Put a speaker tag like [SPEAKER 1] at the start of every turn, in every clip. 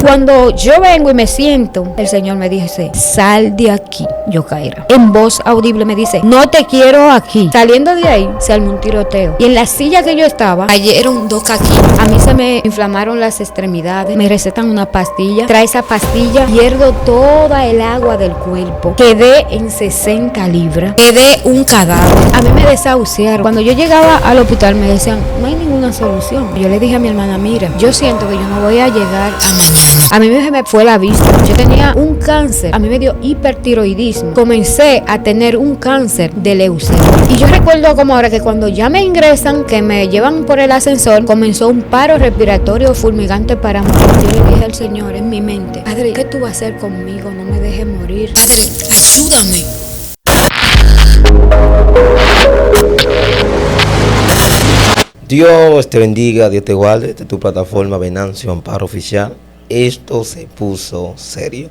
[SPEAKER 1] Cuando yo vengo y me siento, el Señor me dice, sal de aquí, Yocaira. En voz audible me dice, no te quiero aquí. Saliendo de ahí, se armó un tiroteo. Y en la silla que yo estaba, cayeron 2 caquitas. A mí se me inflamaron las extremidades. Me recetan una pastilla. Trae esa pastilla, pierdo toda el agua del cuerpo. Quedé en 60 libras. Quedé un cadáver. A mí me desahuciaron. Cuando yo llegaba al hospital me decían, no hay ninguna solución. Yo le dije a mi hermana, mira, yo siento que yo no voy a llegar a mañana. A mí se me fue la vista. Yo tenía un cáncer. A mí me dio hipertiroidismo. Comencé a tener un cáncer de leucemia. Y yo recuerdo como ahora que cuando ya me ingresan, que me llevan por el ascensor, comenzó un paro respiratorio fulminante para morir. Yo le dije al Señor en mi mente, Padre, ¿qué tú vas a hacer conmigo? No me dejes morir. Padre, ayúdame.
[SPEAKER 2] Dios te bendiga, Dios te guarde. Esta es tu plataforma Venancio Amparo Oficial. Esto se puso serio.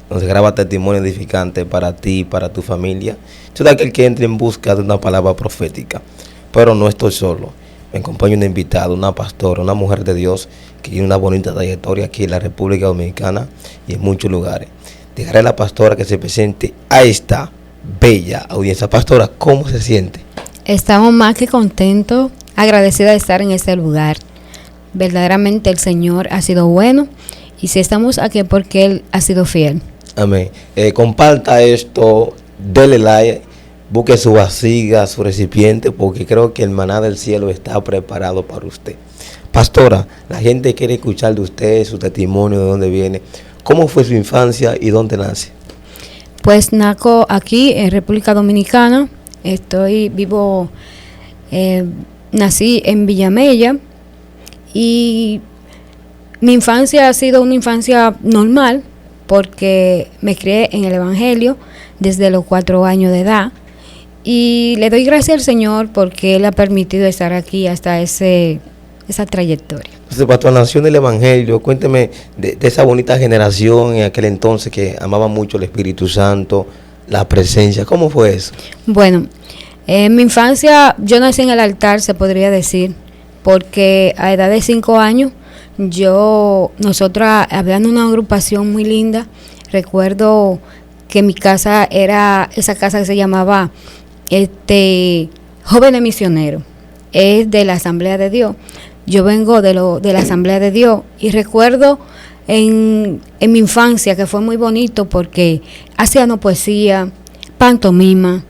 [SPEAKER 2] Nos graba testimonio edificante para ti y para tu familia. Todo aquel que entre en busca de una palabra profética. Pero no estoy solo. Me acompaña una invitada, una pastora, una mujer de Dios que tiene una bonita trayectoria aquí en la República Dominicana y en muchos lugares. Dejaré a la pastora que se presente a esta bella audiencia. Pastora, ¿cómo se siente?
[SPEAKER 1] Estamos más que contentos, agradecida de estar en este lugar. Verdaderamente el Señor ha sido bueno y si estamos aquí porque Él ha sido fiel.
[SPEAKER 2] Amén. Comparta esto, dele like, busque su vasija, su recipiente, porque creo que el maná del cielo está preparado para usted. Pastora, la gente quiere escuchar de usted, su testimonio, de dónde viene, cómo fue su infancia y dónde nace.
[SPEAKER 1] Pues naco aquí en República Dominicana, nací en Villamella y mi infancia ha sido una infancia normal porque me crié en el Evangelio desde los 4 años de edad y le doy gracias al Señor porque Él ha permitido estar aquí hasta esa trayectoria.
[SPEAKER 2] Entonces, pastor, nació en el Evangelio. Cuénteme de esa bonita generación en aquel entonces que amaba mucho el Espíritu Santo, la presencia. ¿Cómo fue eso?
[SPEAKER 1] Bueno, en mi infancia yo nací en el altar, se podría decir, porque a edad de 5 años nosotras habían una agrupación muy linda. Recuerdo que mi casa era esa casa que se llamaba Jóvenes Misioneros, es de la Asamblea de Dios. Yo vengo de la Asamblea de Dios y recuerdo en mi infancia que fue muy bonito porque hacíamos poesía, pantomima,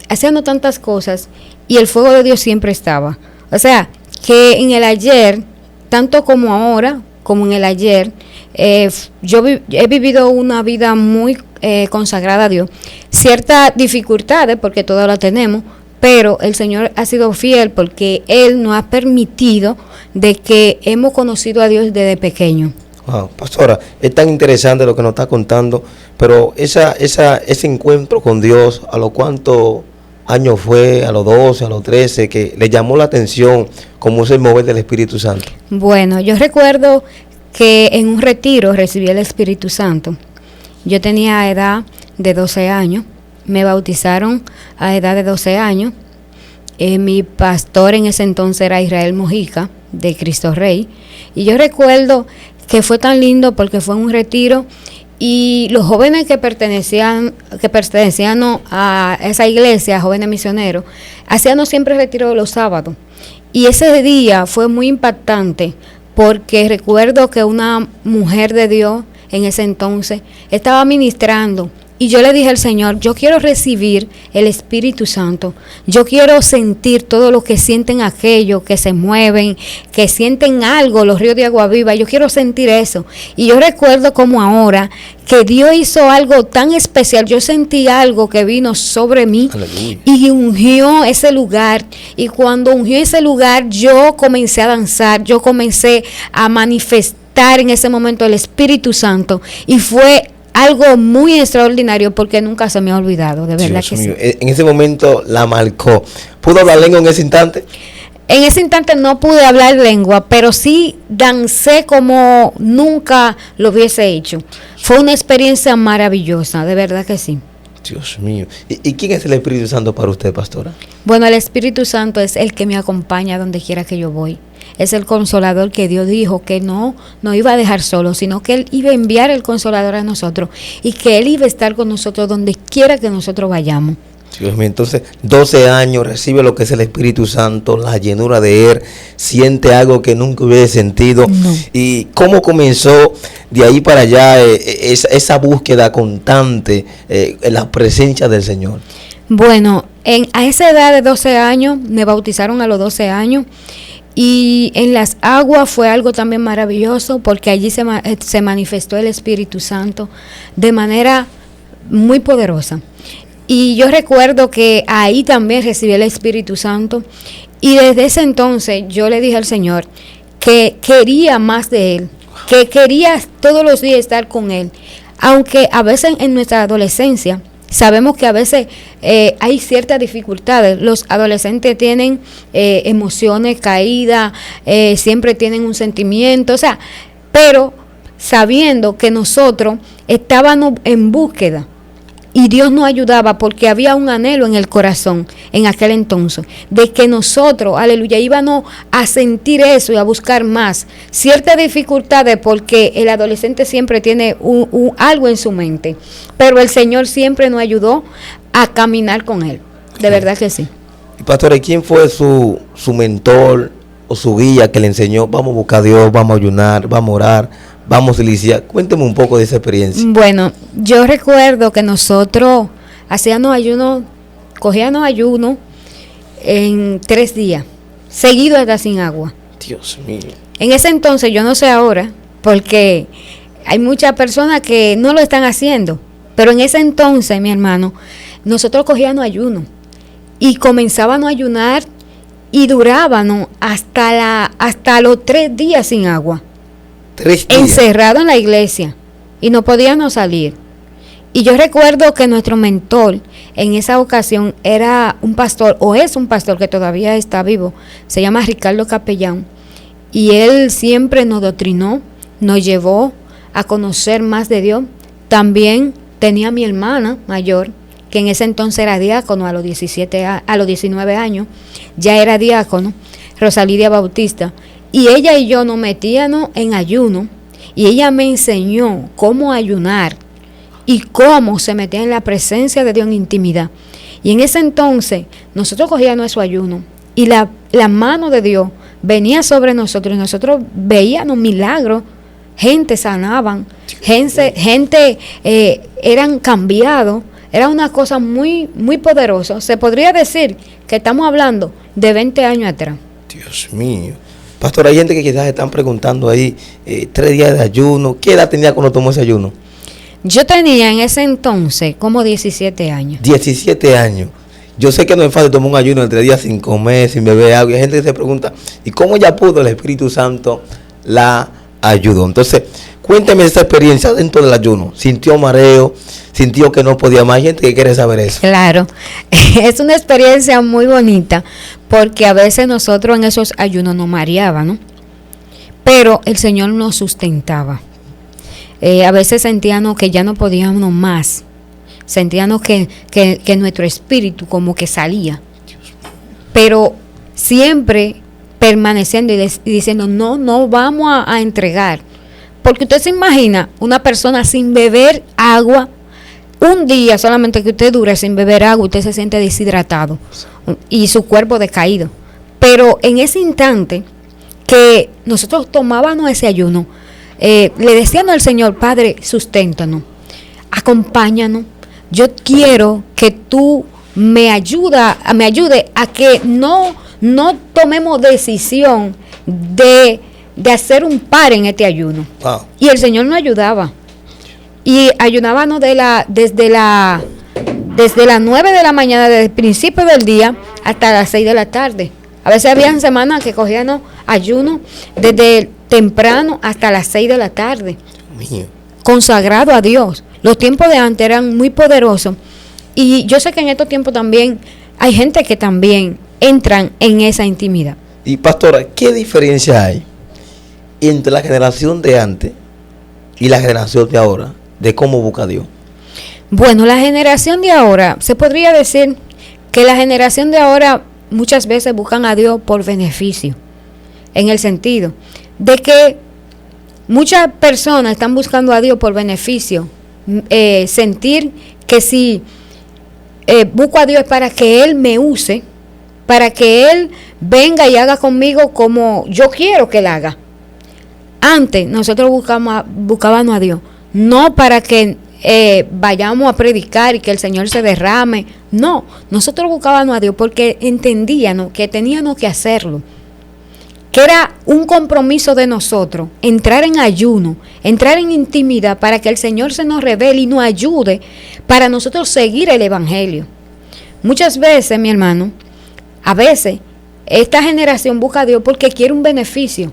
[SPEAKER 1] hacíamos tantas cosas y el fuego de Dios siempre estaba. O sea, que en el ayer, tanto como ahora, como en el ayer, yo he vivido una vida muy consagrada a Dios. Ciertas dificultades, porque todas las tenemos, pero el Señor ha sido fiel porque Él nos ha permitido de que hemos conocido a Dios desde pequeño.
[SPEAKER 2] Wow, pastora, es tan interesante lo que nos está contando, pero ese encuentro con Dios, ¿a lo cuántos años fue? ¿A los 12, a los 13, que le llamó la atención cómo es el mover del Espíritu Santo?
[SPEAKER 1] Bueno, yo recuerdo que en un retiro recibí el Espíritu Santo. Yo tenía edad de 12 años, me bautizaron a edad de 12 años. Mi pastor en ese entonces era Israel Mojica, de Cristo Rey. Y yo recuerdo que fue tan lindo porque fue un retiro y los jóvenes que pertenecían a esa iglesia, jóvenes misioneros, hacíamos siempre retiro los sábados. Y ese día fue muy impactante porque recuerdo que una mujer de Dios en ese entonces estaba ministrando. Y yo le dije al Señor, yo quiero recibir el Espíritu Santo. Yo quiero sentir todo lo que sienten aquellos que se mueven, que sienten algo, los ríos de agua viva. Yo quiero sentir eso. Y yo recuerdo como ahora que Dios hizo algo tan especial. Yo sentí algo que vino sobre mí. Aleluya. Y ungió ese lugar. Y cuando ungió ese lugar, yo comencé a danzar. Yo comencé a manifestar en ese momento el Espíritu Santo. Y fue algo muy extraordinario porque nunca se me ha olvidado, de verdad. Dios que mío.
[SPEAKER 2] Sí. En ese momento la marcó. ¿Pudo hablar lengua en ese instante?
[SPEAKER 1] En ese instante no pude hablar lengua, pero sí dancé como nunca lo hubiese hecho. Fue una experiencia maravillosa, de verdad que sí.
[SPEAKER 2] Dios mío. ¿Y quién es el Espíritu Santo para usted, pastora?
[SPEAKER 1] Bueno, el Espíritu Santo es el que me acompaña donde quiera que yo voy. Es el consolador que Dios dijo que no iba a dejar solo, sino que Él iba a enviar el consolador a nosotros y que Él iba a estar con nosotros donde quiera que nosotros vayamos.
[SPEAKER 2] Dios mío, entonces 12 años, recibe lo que es el Espíritu Santo, la llenura de Él, siente algo que nunca hubiera sentido.
[SPEAKER 1] No.
[SPEAKER 2] ¿Y cómo comenzó de ahí para allá esa búsqueda constante en la presencia del Señor?
[SPEAKER 1] Bueno, a esa edad de 12 años, me bautizaron a los 12 años. Y en las aguas fue algo también maravilloso porque allí se manifestó el Espíritu Santo de manera muy poderosa. Y yo recuerdo que ahí también recibí el Espíritu Santo y desde ese entonces yo le dije al Señor que quería más de Él, que quería todos los días estar con Él, aunque a veces en nuestra adolescencia sabemos que a veces hay ciertas dificultades. Los adolescentes tienen emociones caídas, siempre tienen un sentimiento, o sea, pero sabiendo que nosotros estábamos en búsqueda y Dios nos ayudaba porque había un anhelo en el corazón en aquel entonces, de que nosotros, aleluya, íbamos a sentir eso y a buscar más. Ciertas dificultades porque el adolescente siempre tiene algo en su mente, pero el Señor siempre nos ayudó a caminar con Él, de verdad que sí.
[SPEAKER 2] Y pastor, ¿quién fue su mentor o su guía que le enseñó, vamos a buscar a Dios, vamos a ayunar, vamos a orar, vamos a iniciar? Cuénteme un poco de esa experiencia.
[SPEAKER 1] Bueno, yo recuerdo que nosotros hacíamos ayuno, cogíamos ayuno en 3 días, seguido hasta sin agua.
[SPEAKER 2] Dios mío.
[SPEAKER 1] En ese entonces, yo no sé ahora, porque hay muchas personas que no lo están haciendo, pero en ese entonces, mi hermano, nosotros cogíamos ayuno y comenzábamos a ayunar y durábamos hasta los 3 días sin agua.
[SPEAKER 2] 3 días.
[SPEAKER 1] Encerrado en la iglesia y no podíamos salir. Y yo recuerdo que nuestro mentor en esa ocasión era un pastor, o es un pastor que todavía está vivo, se llama Ricardo Capellán, y él siempre nos doctrinó, nos llevó a conocer más de Dios. También tenía mi hermana mayor, que en ese entonces era diácono a los 19 años, ya era diácono, Rosalidia Bautista, y ella y yo nos metíamos en ayuno, y ella me enseñó cómo ayunar y cómo se metía en la presencia de Dios en intimidad. Y en ese entonces nosotros cogíamos nuestro ayuno y la mano de Dios venía sobre nosotros y nosotros veíamos milagros, gente sanaban, gente eran cambiados. Era una cosa muy, muy poderosa. Se podría decir que estamos hablando de 20 años atrás.
[SPEAKER 2] Dios mío. Pastor, hay gente que quizás están preguntando ahí, 3 días de ayuno. ¿Qué edad tenía cuando tomó ese ayuno?
[SPEAKER 1] Yo tenía en ese entonces como 17 años.
[SPEAKER 2] 17 años. Yo sé que no es fácil tomar un ayuno de 3 días sin comer, sin beber agua. Y hay gente que se pregunta, ¿y cómo ya pudo el Espíritu Santo la ayudó? Entonces, cuénteme esa experiencia dentro del ayuno. ¿Sintió mareo? ¿Sintió que no podía más? Hay gente que quiere saber eso.
[SPEAKER 1] Claro, es una experiencia muy bonita porque a veces nosotros en esos ayunos nos mareábamos, ¿no? Pero el Señor nos sustentaba. A veces sentíamos que ya no podíamos más. Sentíamos que nuestro espíritu como que salía. Pero siempre permaneciendo y diciendo, no vamos a entregar. Porque usted se imagina una persona sin beber agua, un día solamente que usted dure sin beber agua, usted se siente deshidratado y su cuerpo decaído. Pero en ese instante que nosotros tomábamos ese ayuno, le decíamos al Señor, Padre, susténtanos, acompáñanos. Yo quiero que tú me ayude a que no tomemos decisión de hacer un par en este ayuno.
[SPEAKER 2] Wow.
[SPEAKER 1] Y el Señor nos ayudaba. Y ayunábamos desde las 9 de la mañana, desde el principio del día, hasta las 6 de la tarde. A veces habían semanas que cogíamos ayuno desde temprano hasta las 6 de la tarde.
[SPEAKER 2] Mío.
[SPEAKER 1] Consagrado a Dios. Los tiempos de antes eran muy poderosos. Y yo sé que en estos tiempos también hay gente que también entran en esa intimidad.
[SPEAKER 2] Y pastora, ¿qué diferencia hay entre la generación de antes y la generación de ahora de cómo busca a Dios?
[SPEAKER 1] Bueno, la generación de ahora, se podría decir que la generación de ahora muchas veces buscan a Dios por beneficio, en el sentido de que muchas personas están buscando a Dios por beneficio, sentir que si busco a Dios es para que Él me use, para que Él venga y haga conmigo como yo quiero que Él haga. Antes nosotros buscábamos a Dios, no para que vayamos a predicar y que el Señor se derrame. No, nosotros buscábamos a Dios porque entendíamos que teníamos que hacerlo, que era un compromiso de nosotros, entrar en ayuno, entrar en intimidad para que el Señor se nos revele y nos ayude para nosotros seguir el Evangelio. Muchas veces, mi hermano, a veces esta generación busca a Dios porque quiere un beneficio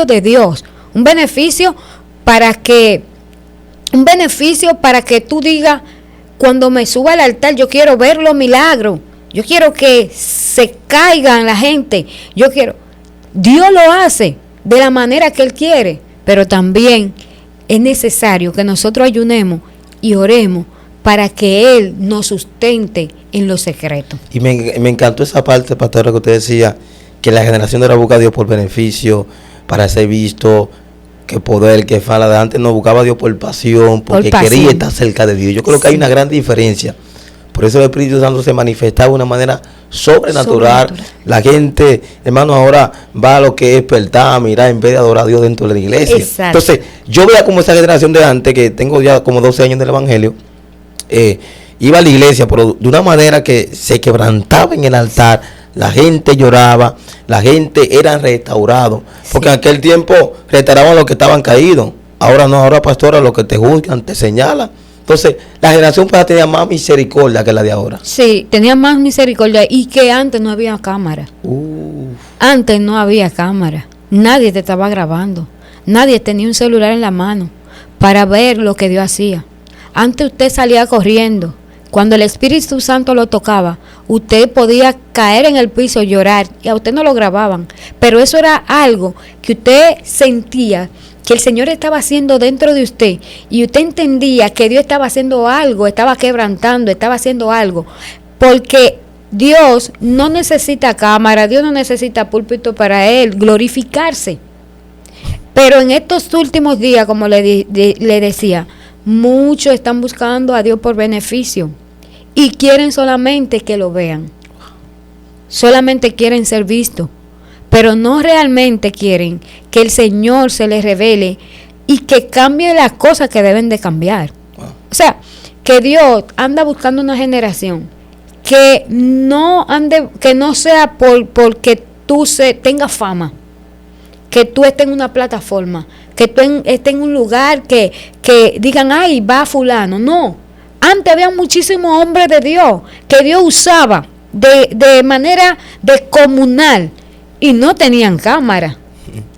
[SPEAKER 1] de Dios, un beneficio para que tú digas, cuando me suba al altar, yo quiero ver los milagros, yo quiero que se caigan la gente, Dios lo hace de la manera que Él quiere, pero también es necesario que nosotros ayunemos y oremos para que Él nos sustente en los secretos.
[SPEAKER 2] Y me encantó esa parte, pastora, que usted decía, que la generación de ahora busca a Dios por beneficio, para ser visto, que poder, que fala de antes no buscaba a Dios por pasión, porque quería estar cerca de Dios. Yo creo que hay una gran diferencia. Por eso el Espíritu Santo se manifestaba de una manera sobrenatural. La gente, hermano, ahora va a lo que es despertar, mirar, en vez de adorar a Dios dentro de la iglesia.
[SPEAKER 1] Exacto.
[SPEAKER 2] Entonces, yo veía como esa generación de antes, que tengo ya como 12 años del Evangelio, iba a la iglesia, pero de una manera que se quebrantaba en el altar. La gente lloraba, la gente era restaurado, porque en aquel tiempo restauraban los que estaban caídos. Ahora no, ahora, pastora, los que te juzgan, te señalan. Entonces, la generación pasada tenía más misericordia que la de ahora.
[SPEAKER 1] Sí, tenía más misericordia, y que antes no había cámara. Antes no había cámara. Nadie te estaba grabando. Nadie tenía un celular en la mano para ver lo que Dios hacía. Antes usted salía corriendo. Cuando el Espíritu Santo lo tocaba, usted podía caer en el piso, llorar, y a usted no lo grababan. Pero eso era algo que usted sentía que el Señor estaba haciendo dentro de usted, y usted entendía que Dios estaba haciendo algo, estaba quebrantando, estaba haciendo algo, porque Dios no necesita cámara, Dios no necesita púlpito para Él glorificarse. Pero en estos últimos días, como le decía, muchos están buscando a Dios por beneficio y quieren solamente que lo vean, solamente quieren ser vistos, pero no realmente quieren que el Señor se les revele y que cambie las cosas que deben de cambiar. O sea, que Dios anda buscando una generación que no sea porque tú tengas fama, que tú estés en una plataforma, que tú estés en un lugar que digan, ay, va fulano. No, antes había muchísimos hombres de Dios que Dios usaba de manera descomunal y no tenían cámara,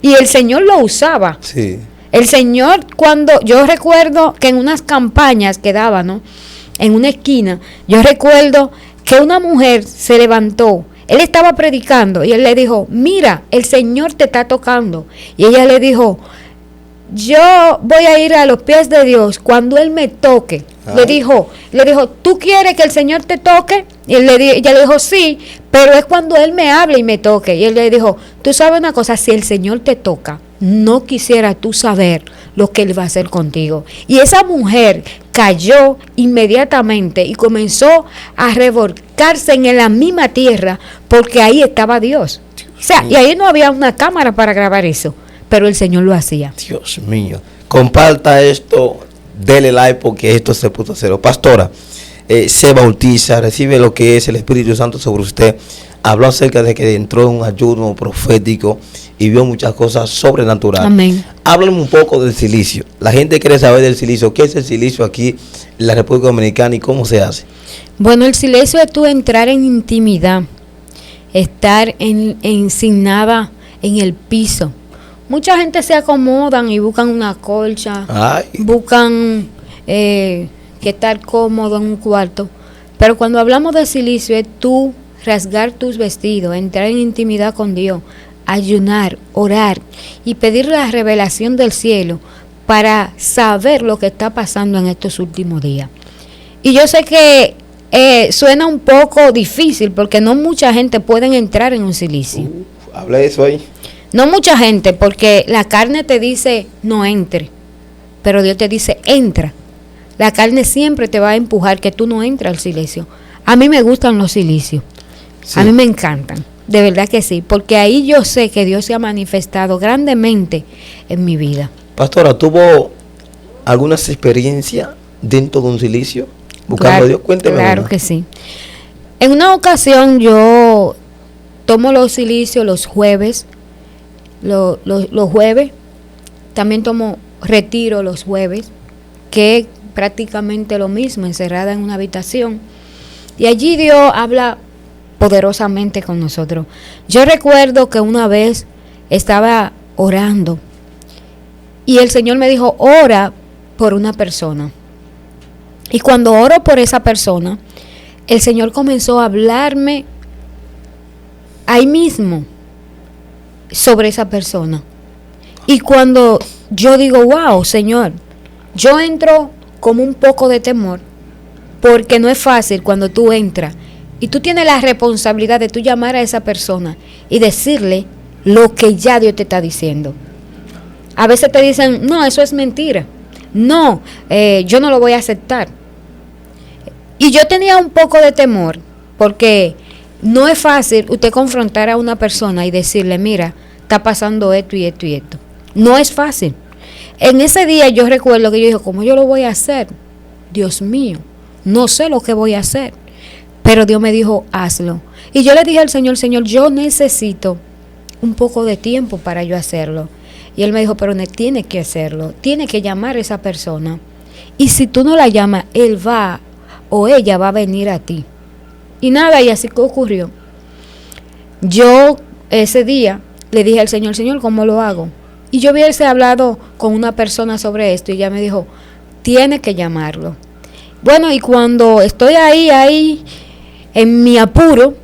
[SPEAKER 1] y el Señor lo usaba.
[SPEAKER 2] Sí.
[SPEAKER 1] El Señor, cuando yo recuerdo que en unas campañas que daban, ¿no?, en una esquina, yo recuerdo que una mujer se levantó. Él estaba predicando y él le dijo, mira, el Señor te está tocando. Y ella le dijo, yo voy a ir a los pies de Dios cuando Él me toque. Le dijo, ¿tú quieres que el Señor te toque? Y ella le dijo, sí, pero es cuando Él me hable y me toque. Y él le dijo, tú sabes una cosa, si el Señor te toca, no quisiera tú saber lo que Él va a hacer contigo. Y esa mujer cayó inmediatamente y comenzó a revolcarse en la misma tierra, porque ahí estaba Dios. O sea, y ahí no había una cámara para grabar eso, pero el Señor lo hacía.
[SPEAKER 2] Dios mío. Comparta esto, dele like, porque esto se puso a cero. Pastora, se bautiza, recibe lo que es el Espíritu Santo sobre usted. Habló acerca de que entró en un ayuno profético y vio muchas cosas sobrenaturales.
[SPEAKER 1] Amén.
[SPEAKER 2] Háblame un poco del silicio. La gente quiere saber del silicio. ¿Qué es el silicio aquí en la República Dominicana y cómo se hace?
[SPEAKER 1] Bueno, el silicio es tú entrar en intimidad, estar sin nada en el piso. Mucha gente se acomodan y buscan una colcha, buscan que estar cómodo en un cuarto. Pero cuando hablamos de silicio es tú rasgar tus vestidos, entrar en intimidad con Dios, ayunar, orar y pedir la revelación del cielo para saber lo que está pasando en estos últimos días. Y yo sé que suena un poco difícil porque no mucha gente puede entrar en un silicio.
[SPEAKER 2] Habla eso ahí.
[SPEAKER 1] No mucha gente, porque la carne te dice no entre, pero Dios te dice entra. La carne siempre te va a empujar que tú no entres al silicio. A mí me gustan los silicios, sí. A mí me encantan, de verdad que sí, porque ahí yo sé que Dios se ha manifestado grandemente en mi vida.
[SPEAKER 2] Pastora, ¿tuvo algunas experiencias dentro de un silicio buscando
[SPEAKER 1] Claro,
[SPEAKER 2] a Dios? Cuénteme.
[SPEAKER 1] Claro que sí. En una ocasión yo tomo los silicios los jueves, los jueves, también tomo retiro los jueves, que es prácticamente lo mismo, encerrada en una habitación. Y allí Dios habla poderosamente con nosotros. Yo recuerdo que una vez estaba orando y el Señor me dijo, ora por una persona. Y cuando oro por esa persona, el Señor comenzó a hablarme ahí mismo sobre esa persona. Y cuando yo digo, wow, Señor, yo entro como un poco de temor, porque no es fácil cuando tú entras y tú tienes la responsabilidad de tú llamar a esa persona y decirle lo que ya Dios te está diciendo. A veces te dicen, no, eso es mentira. No, yo no lo voy a aceptar. Y yo tenía un poco de temor, porque no es fácil usted confrontar a una persona y decirle, mira, está pasando esto y esto y esto. No es fácil. En ese día yo recuerdo que yo dije, ¿cómo yo lo voy a hacer? Dios mío, no sé lo que voy a hacer. Pero Dios me dijo, hazlo. Y yo le dije al Señor, Señor, yo necesito un poco de tiempo para yo hacerlo. Y Él me dijo, pero no tiene que hacerlo, tiene que llamar a esa persona. Y si tú no la llamas, Él va o ella va a venir a ti. Y nada, y así que ocurrió. Yo ese día le dije al Señor, Señor, ¿cómo lo hago? Y yo hubiese hablado con una persona sobre esto y ella me dijo, tiene que llamarlo. Bueno, y cuando estoy ahí, en mi apuro,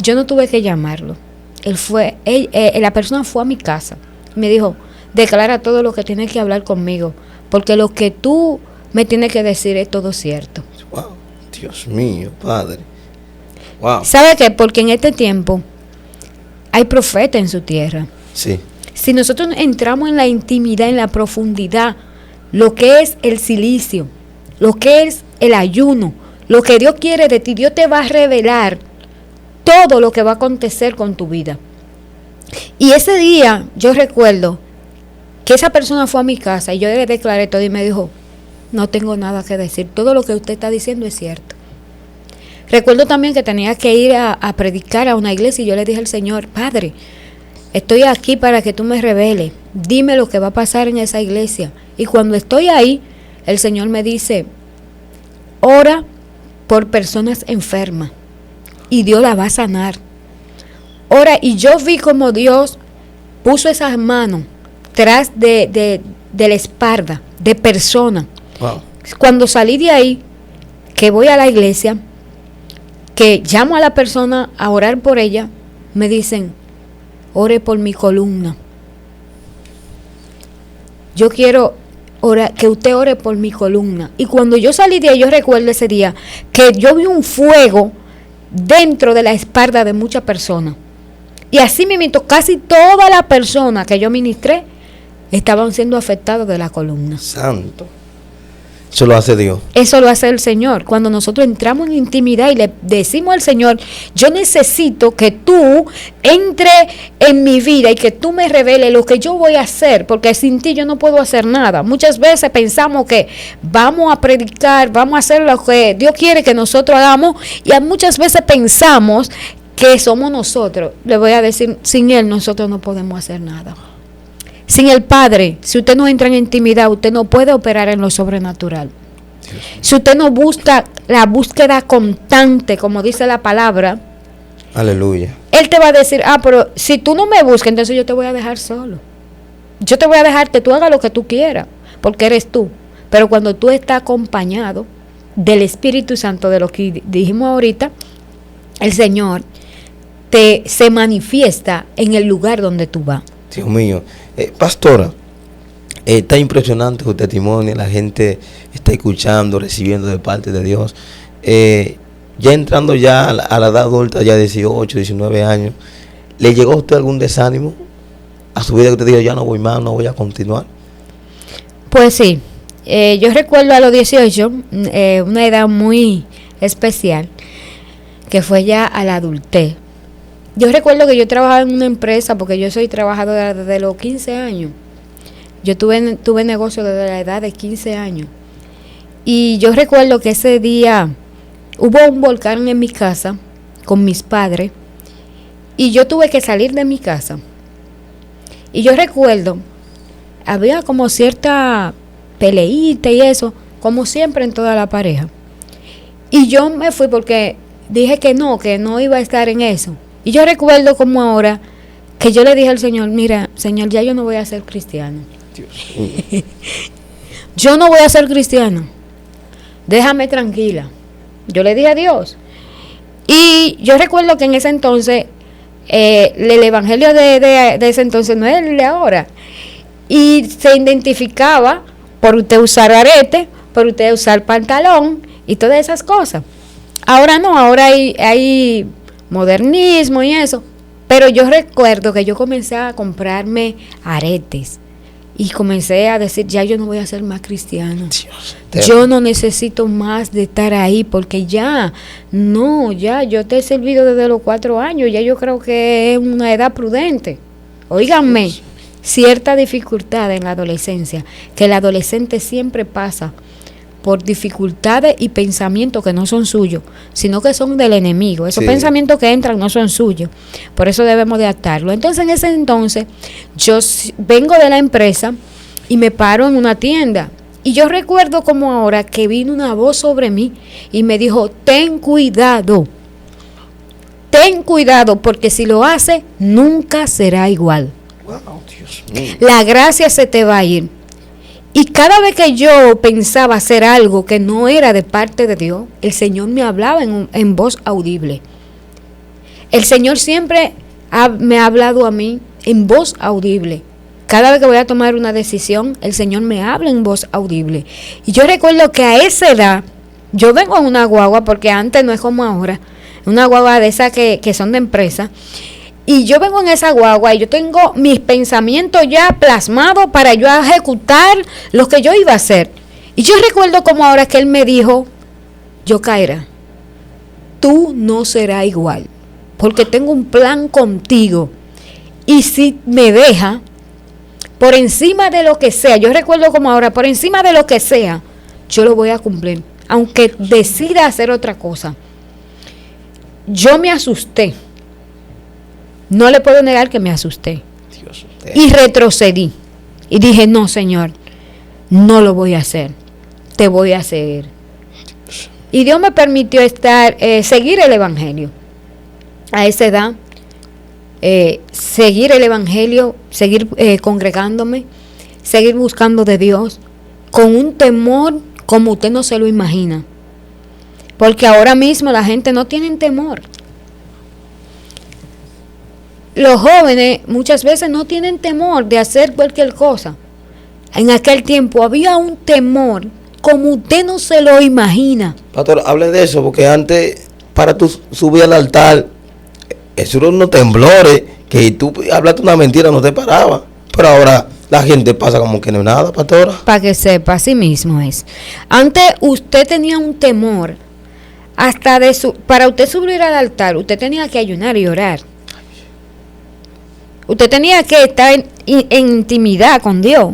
[SPEAKER 1] yo no tuve que llamarlo. La persona fue a mi casa. Me dijo, declara todo lo que tienes que hablar conmigo, porque lo que tú me tienes que decir es todo cierto.
[SPEAKER 2] Wow, Dios mío, Padre. Wow.
[SPEAKER 1] ¿Sabe qué? Porque en este tiempo hay profeta en su tierra.
[SPEAKER 2] Sí.
[SPEAKER 1] Si nosotros entramos en la intimidad, en la profundidad, lo que es el silicio, lo que es el ayuno, lo que Dios quiere de ti, Dios te va a revelar todo lo que va a acontecer con tu vida. Y ese día yo recuerdo que esa persona fue a mi casa y yo le declaré todo y me dijo, no tengo nada que decir, todo lo que usted está diciendo es cierto. Recuerdo también que tenía que ir a predicar a una iglesia y yo le dije al Señor, Padre, estoy aquí para que tú me reveles, dime lo que va a pasar en esa iglesia. Y cuando estoy ahí, el Señor me dice, ora por personas enfermas y Dios la va a sanar. Ora, y yo vi como Dios puso esas manos tras de la espalda de personas.
[SPEAKER 2] Wow.
[SPEAKER 1] Cuando salí de ahí, que voy a la iglesia, que llamo a la persona a orar por ella, me dicen, ore por mi columna. Yo quiero que usted ore por mi columna. Y cuando yo salí de ahí, yo recuerdo ese día que yo vi un fuego dentro de la espalda de muchas personas. Y así mismo, casi todas las personas que yo ministré estaban siendo afectadas de la columna.
[SPEAKER 2] Santo. Eso lo hace Dios.
[SPEAKER 1] Eso lo hace el Señor. Cuando nosotros entramos en intimidad y le decimos al Señor, yo necesito que tú entres en mi vida y que tú me reveles lo que yo voy a hacer, porque sin ti yo no puedo hacer nada. Muchas veces pensamos que vamos a predicar, vamos a hacer lo que Dios quiere que nosotros hagamos, y muchas veces pensamos que somos nosotros. Le voy a decir, sin Él nosotros no podemos hacer nada. Sin el Padre, si usted no entra en intimidad, usted no puede operar en lo sobrenatural. Si usted no busca la búsqueda constante, como dice la palabra,
[SPEAKER 2] aleluya,
[SPEAKER 1] Él te va a decir, pero si tú no me buscas, entonces yo te voy a dejar solo. Yo te voy a dejar que tú hagas lo que tú quieras, porque eres tú. Pero cuando tú estás acompañado del Espíritu Santo, de lo que dijimos ahorita, el Señor se manifiesta en el lugar donde tú vas.
[SPEAKER 2] Dios mío. Pastora, Está impresionante tu testimonio, la gente está escuchando, recibiendo de parte de Dios. Ya entrando ya a la edad adulta, ya 18, 19 años, ¿le llegó a usted algún desánimo a su vida que usted diga, ya no voy más, no voy a continuar?
[SPEAKER 1] Pues sí, yo recuerdo a los 18, una edad muy especial, que fue ya a la adultez. Yo recuerdo que yo trabajaba en una empresa, porque yo soy trabajadora desde los 15 años. Yo tuve negocio desde la edad de 15 años. Y yo recuerdo que ese día hubo un volcán en mi casa con mis padres y yo tuve que salir de mi casa. Y yo recuerdo, había como cierta peleita y eso, como siempre en toda la pareja. Y yo me fui porque dije que no iba a estar en eso. Y yo recuerdo como ahora que yo le dije al Señor, mira, Señor, ya yo no voy a ser cristiano. Yo no voy a ser cristiano. Déjame tranquila. Yo le dije a Dios. Y yo recuerdo que en ese entonces, el evangelio de ese entonces no es el de ahora. Y se identificaba por usted usar arete, por usted usar pantalón y todas esas cosas. Ahora no, ahora hay modernismo y eso. Pero yo recuerdo que yo comencé a comprarme aretes. Y comencé a decir, ya yo no voy a ser más cristiano. Yo no necesito más de estar ahí, porque ya yo te he servido desde los 4 años, ya yo creo que es una edad prudente. Óiganme, cierta dificultad en la adolescencia, que el adolescente siempre pasa por dificultades y pensamientos que no son suyos, sino que son del enemigo. Esos pensamientos que entran no son suyos, por eso debemos de atarlo. Entonces en ese entonces yo vengo de la empresa y me paro en una tienda y yo recuerdo como ahora que vino una voz sobre mí y me dijo, ten cuidado, porque si lo hace nunca será igual. Wow, Dios mío. La gracia se te va a ir. Y cada vez que yo pensaba hacer algo que no era de parte de Dios, el Señor me hablaba en voz audible. El Señor siempre me ha hablado a mí en voz audible. Cada vez que voy a tomar una decisión, el Señor me habla en voz audible. Y yo recuerdo que a esa edad, yo vengo en una guagua, porque antes no es como ahora, una guagua de esas que son de empresa. Y yo vengo en esa guagua y yo tengo mis pensamientos ya plasmados para yo ejecutar lo que yo iba a hacer. Y yo recuerdo como ahora que él me dijo, Yocaira, tú no serás igual, porque tengo un plan contigo. Y si me deja, por encima de lo que sea, yo recuerdo como ahora, por encima de lo que sea, yo lo voy a cumplir, aunque decida hacer otra cosa. Yo me asusté. No le puedo negar que me asusté. Y retrocedí. Y dije, no, Señor, no lo voy a hacer. Te voy a seguir. Y Dios me permitió seguir el evangelio. A esa edad, seguir el evangelio, seguir congregándome, seguir buscando de Dios, con un temor como usted no se lo imagina. Porque ahora mismo la gente no tiene temor. Los jóvenes muchas veces no tienen temor de hacer cualquier cosa. En aquel tiempo había un temor como usted no se lo imagina.
[SPEAKER 2] Pastor, hable de eso, porque antes para tú subir al altar, eso eran unos temblores, que tú hablaste una mentira, no te paraba. Pero ahora la gente pasa como que no es nada, pastora.
[SPEAKER 1] Para que sepa, así mismo es. Antes usted tenía un temor, hasta para usted subir al altar, usted tenía que ayunar y orar. Usted tenía que estar en intimidad con Dios,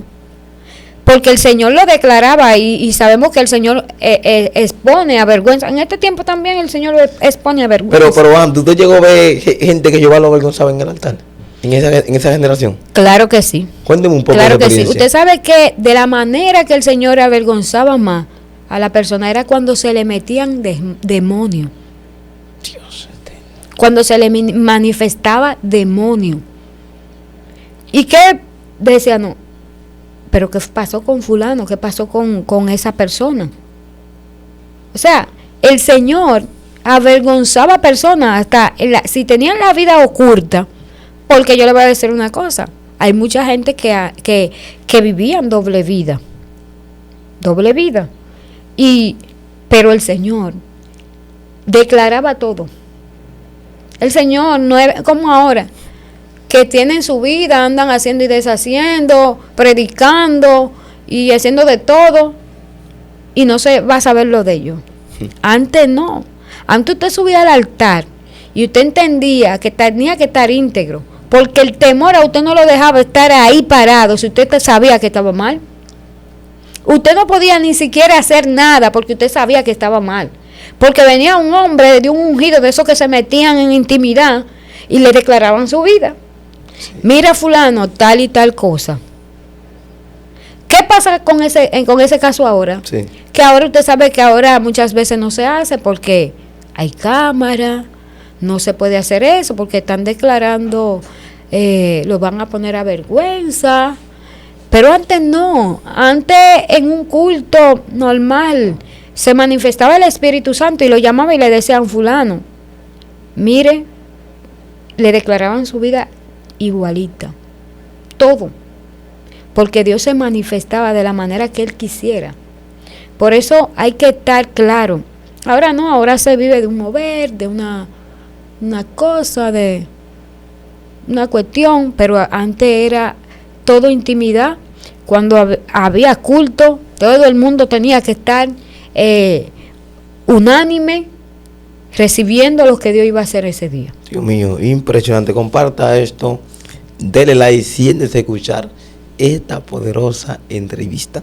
[SPEAKER 1] porque el Señor lo declaraba y sabemos que el Señor expone a vergüenza. En este tiempo también el Señor expone a vergüenza.
[SPEAKER 2] Pero antes, ¿usted llegó a ver gente que llevaba lo avergonzaba en el altar? En esa generación.
[SPEAKER 1] Claro que sí.
[SPEAKER 2] Cuénteme un poco
[SPEAKER 1] claro
[SPEAKER 2] de
[SPEAKER 1] que
[SPEAKER 2] experiencia.
[SPEAKER 1] sí. Usted sabe que de la manera que el Señor avergonzaba más a la persona era cuando se le metían demonios.
[SPEAKER 2] Dios.
[SPEAKER 1] Cuando se le manifestaba demonio. ¿Y qué decía? No, pero ¿qué pasó con fulano? ¿Qué pasó con esa persona? O sea, el Señor avergonzaba a personas hasta si tenían la vida oculta, porque yo le voy a decir una cosa, hay mucha gente que vivían doble vida. Pero el Señor declaraba todo. El Señor no era como ahora, que tienen su vida, andan haciendo y deshaciendo, predicando y haciendo de todo, y no se va a saber lo de ellos. Antes no. Antes usted subía al altar y usted entendía que tenía que estar íntegro, porque el temor a usted no lo dejaba estar ahí parado si usted sabía que estaba mal. Usted no podía ni siquiera hacer nada porque usted sabía que estaba mal. Porque venía un hombre de un ungido, de esos que se metían en intimidad y le declaraban su vida. Sí. Mira fulano, tal y tal cosa. ¿Qué pasa con ese caso ahora? Sí. Que ahora usted sabe que ahora muchas veces no se hace porque hay cámara, no se puede hacer eso porque están declarando, lo van a poner a vergüenza. Pero antes no, antes en un culto normal se manifestaba el Espíritu Santo y lo llamaba y le decían fulano, mire, le declaraban su vida igualita, todo, porque Dios se manifestaba de la manera que Él quisiera. Por eso hay que estar claro. Ahora no, ahora se vive de un mover, de una cosa, de una cuestión, pero antes era todo intimidad. Cuando había culto, todo el mundo tenía que estar unánime, recibiendo lo que Dios iba a hacer ese día.
[SPEAKER 2] Dios mío, impresionante. Comparta esto, dele like, siéntese a escuchar esta poderosa entrevista.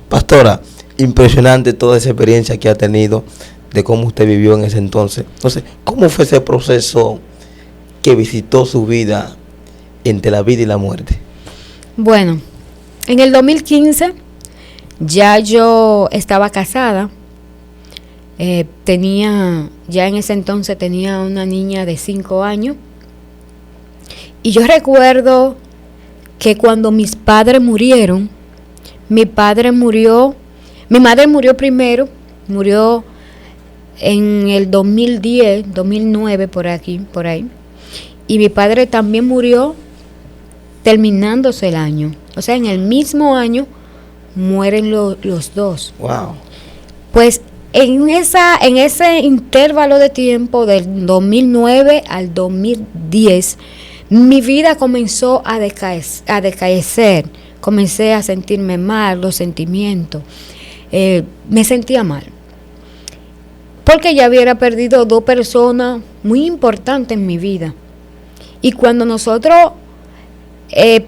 [SPEAKER 2] Pastora, impresionante toda esa experiencia que ha tenido, de cómo usted vivió en ese entonces. Entonces, ¿cómo fue ese proceso que visitó su vida entre la vida y la muerte?
[SPEAKER 1] Bueno, en el 2015 ya yo estaba casada, ya en ese entonces tenía una niña de 5 años, y yo recuerdo que cuando mis padres murieron, mi madre murió primero, murió en el 2010, 2009, por ahí, y mi padre también murió terminándose el año. O sea, en el mismo año mueren los dos.
[SPEAKER 2] Wow.
[SPEAKER 1] Pues en ese intervalo de tiempo del 2009 al 2010, mi vida comenzó a decaer. Comencé a sentirme mal, los sentimientos. Me sentía mal. Porque ya hubiera perdido 2 personas muy importantes en mi vida. Y cuando nosotros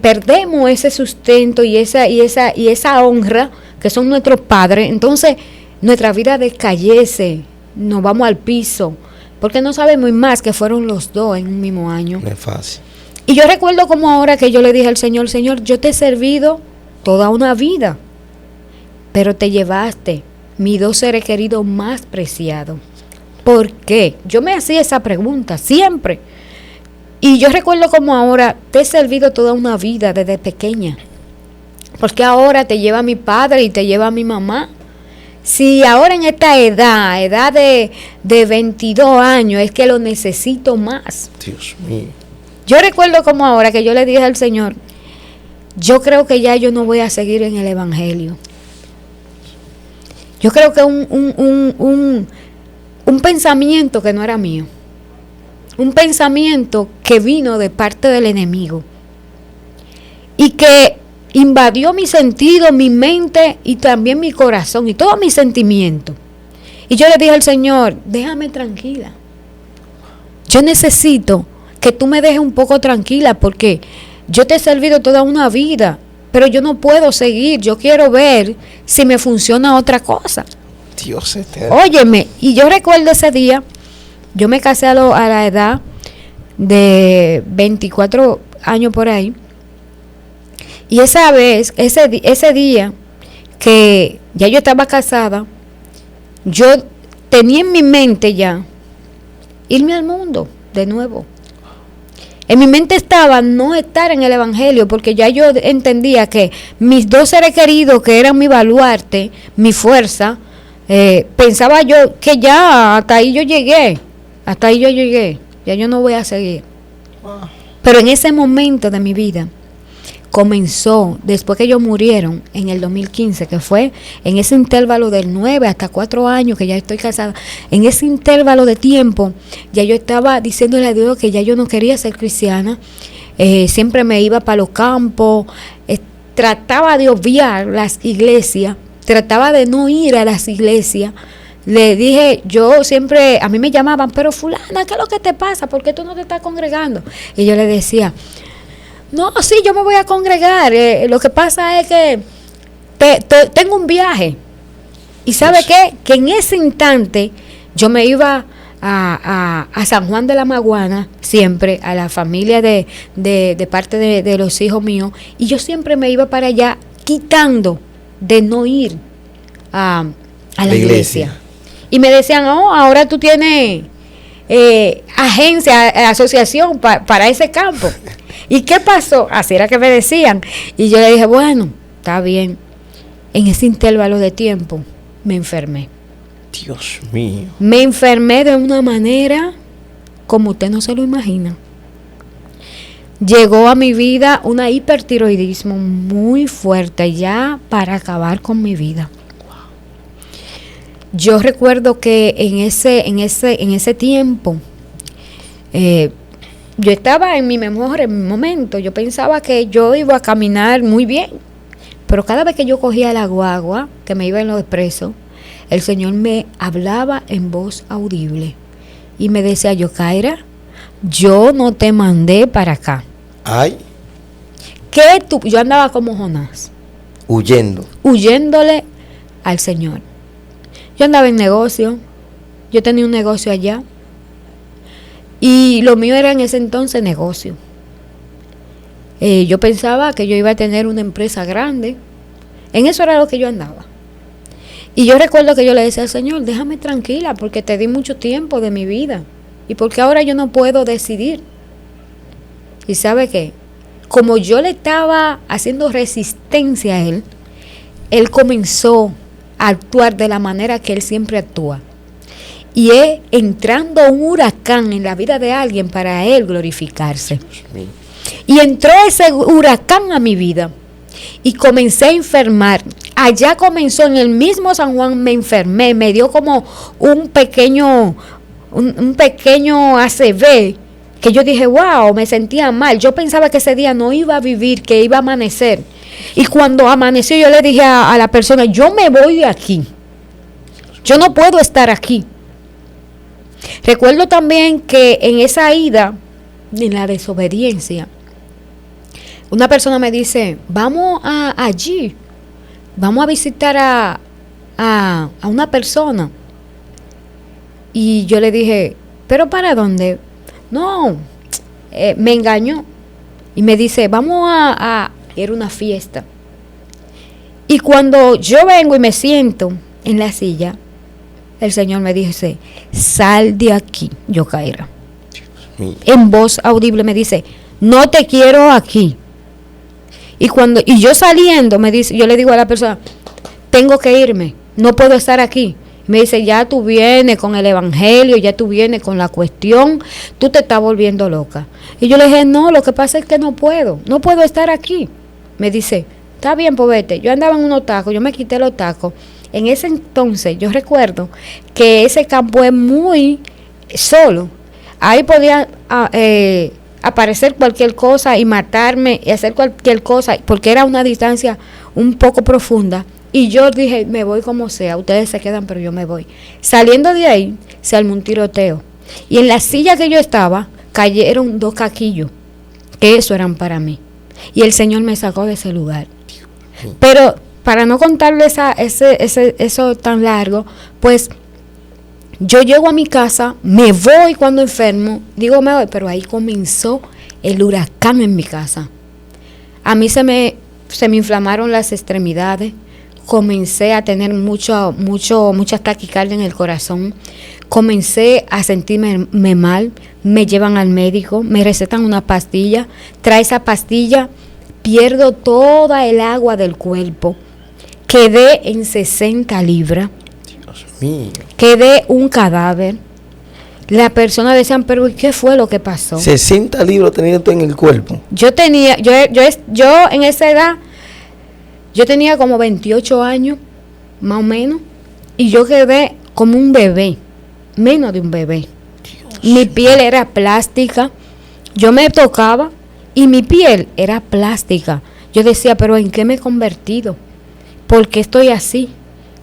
[SPEAKER 1] perdemos ese sustento y esa honra que son nuestros padres, entonces nuestra vida decayece, nos vamos al piso, porque no sabemos más que fueron los dos en un mismo año.
[SPEAKER 2] No es fácil.
[SPEAKER 1] Y yo recuerdo como ahora que yo le dije al Señor, Señor, yo te he servido toda una vida, pero te llevaste mis 2 seres queridos más preciados. ¿Por qué? Yo me hacía esa pregunta siempre. Y yo recuerdo como ahora, te he servido toda una vida desde pequeña. Porque ahora te lleva mi padre y te lleva mi mamá. Si ahora en esta edad de 22 años, es que lo necesito más.
[SPEAKER 2] Dios mío.
[SPEAKER 1] Yo recuerdo como ahora que yo le dije al Señor, yo creo que ya yo no voy a seguir en el Evangelio. Yo creo que un pensamiento que no era mío. Un pensamiento que vino de parte del enemigo y que invadió mi sentido, mi mente y también mi corazón y todos mis sentimientos. Y yo le dije al Señor, déjame tranquila. Yo necesito que tú me dejes un poco tranquila porque yo te he servido toda una vida, pero yo no puedo seguir. Yo quiero ver si me funciona otra cosa.
[SPEAKER 2] Dios eterno.
[SPEAKER 1] Óyeme, y yo recuerdo ese día. Yo me casé a la edad de 24 años por ahí. Y esa vez, ese día que ya yo estaba casada, yo tenía en mi mente ya irme al mundo de nuevo. En mi mente estaba no estar en el Evangelio, porque ya yo entendía que mis 2 seres queridos, que eran mi baluarte, mi fuerza, pensaba yo que ya hasta ahí yo llegué. Ya yo no voy a seguir. Pero en ese momento de mi vida, comenzó después que ellos murieron en el 2015, que fue en ese intervalo del 9 hasta 4 años que ya estoy casada. En ese intervalo de tiempo ya yo estaba diciéndole a Dios que ya yo no quería ser cristiana. Siempre me iba para los campos, trataba de obviar las iglesias, trataba de no ir a las iglesias. Le dije, yo siempre, a mí me llamaban, pero fulana, ¿qué es lo que te pasa? ¿Por qué tú no te estás congregando? Y yo le decía, no, sí, yo me voy a congregar. Lo que pasa es que tengo un viaje. ¿Y sabe qué? Que en ese instante yo me iba a San Juan de la Maguana, siempre, a la familia de parte de los hijos míos, y yo siempre me iba para allá quitando de no ir a la iglesia. Y me decían, oh, ahora tú tienes agencia, asociación para ese campo. ¿Y qué pasó? Así era que me decían. Y yo le dije, bueno, está bien. En ese intervalo de tiempo me enfermé.
[SPEAKER 2] Dios mío.
[SPEAKER 1] Me enfermé de una manera como usted no se lo imagina. Llegó a mi vida una hipertiroidismo muy fuerte ya para acabar con mi vida. Yo recuerdo que en ese tiempo yo estaba en mi momento. Yo pensaba que yo iba a caminar muy bien, pero cada vez que yo cogía la guagua que me iba en los expresos, el Señor me hablaba en voz audible y me decía, Yokaira, yo no te mandé para acá.
[SPEAKER 2] Ay.
[SPEAKER 1] Yo andaba como Jonás, huyéndole al Señor. Yo andaba en negocio, yo tenía un negocio allá y lo mío era en ese entonces negocio. Yo pensaba que yo iba a tener una empresa grande, en eso era lo que yo andaba. Y yo recuerdo que yo le decía al Señor, déjame tranquila porque te di mucho tiempo de mi vida y porque ahora yo no puedo decidir. ¿Y sabe qué? Como yo le estaba haciendo resistencia a él comenzó a actuar de la manera que él siempre actúa. Y es entrando un huracán en la vida de alguien para él glorificarse. Y entró ese huracán a mi vida y comencé a enfermar. Allá comenzó, en el mismo San Juan me enfermé, me dio como un pequeño ACV, que yo dije, wow, me sentía mal. Yo pensaba que ese día no iba a vivir, que iba a amanecer. Y cuando amaneció yo le dije a la persona, yo me voy de aquí. Yo no puedo estar aquí. Recuerdo también que en esa ida, en la desobediencia, una persona me dice, vamos allí, vamos a visitar a una persona. Y yo le dije, ¿pero para dónde? No, me engañó. Y me dice, vamos era una fiesta. Y cuando yo vengo y me siento en la silla, el Señor me dice, sal de aquí, Yokaira. En voz audible me dice, no te quiero aquí. Y yo saliendo, yo le digo a la persona, tengo que irme, no puedo estar aquí. Me dice, ya tú vienes con el evangelio, ya tú vienes con la cuestión, tú te estás volviendo loca. Y yo le dije, no, lo que pasa es que no puedo estar aquí. Me dice, está bien, pues vete. Yo andaba en unos tacos, yo me quité los tacos. En ese entonces, yo recuerdo que ese campo es muy solo. Ahí podía aparecer cualquier cosa y matarme y hacer cualquier cosa, porque era una distancia un poco profunda. Y yo dije, me voy como sea, ustedes se quedan, pero yo me voy. Saliendo de ahí, se armó un tiroteo. Y en la silla que yo estaba, cayeron 2 caquillos, que eso eran para mí. Y el Señor me sacó de ese lugar. Pero para no contarle eso tan largo, pues yo llego a mi casa, me voy cuando enfermo, digo me voy, pero ahí comenzó el huracán en mi casa. A mí se me inflamaron las extremidades. Comencé a tener mucha taquicardia en el corazón, comencé a sentirme mal, me llevan al médico, me recetan una pastilla, trae esa pastilla, pierdo toda el agua del cuerpo, quedé en 60 libras,
[SPEAKER 2] Dios mío.
[SPEAKER 1] Quedé un cadáver. La persona decían, pero ¿y qué fue lo que pasó?
[SPEAKER 2] 60 libros tenías tú en el cuerpo.
[SPEAKER 1] Yo en esa edad, yo tenía como 28 años, más o menos, y yo quedé como un bebé, menos de un bebé. Mi piel era plástica, yo me tocaba y mi piel era plástica. Yo decía, pero ¿en qué me he convertido? ¿Por qué estoy así?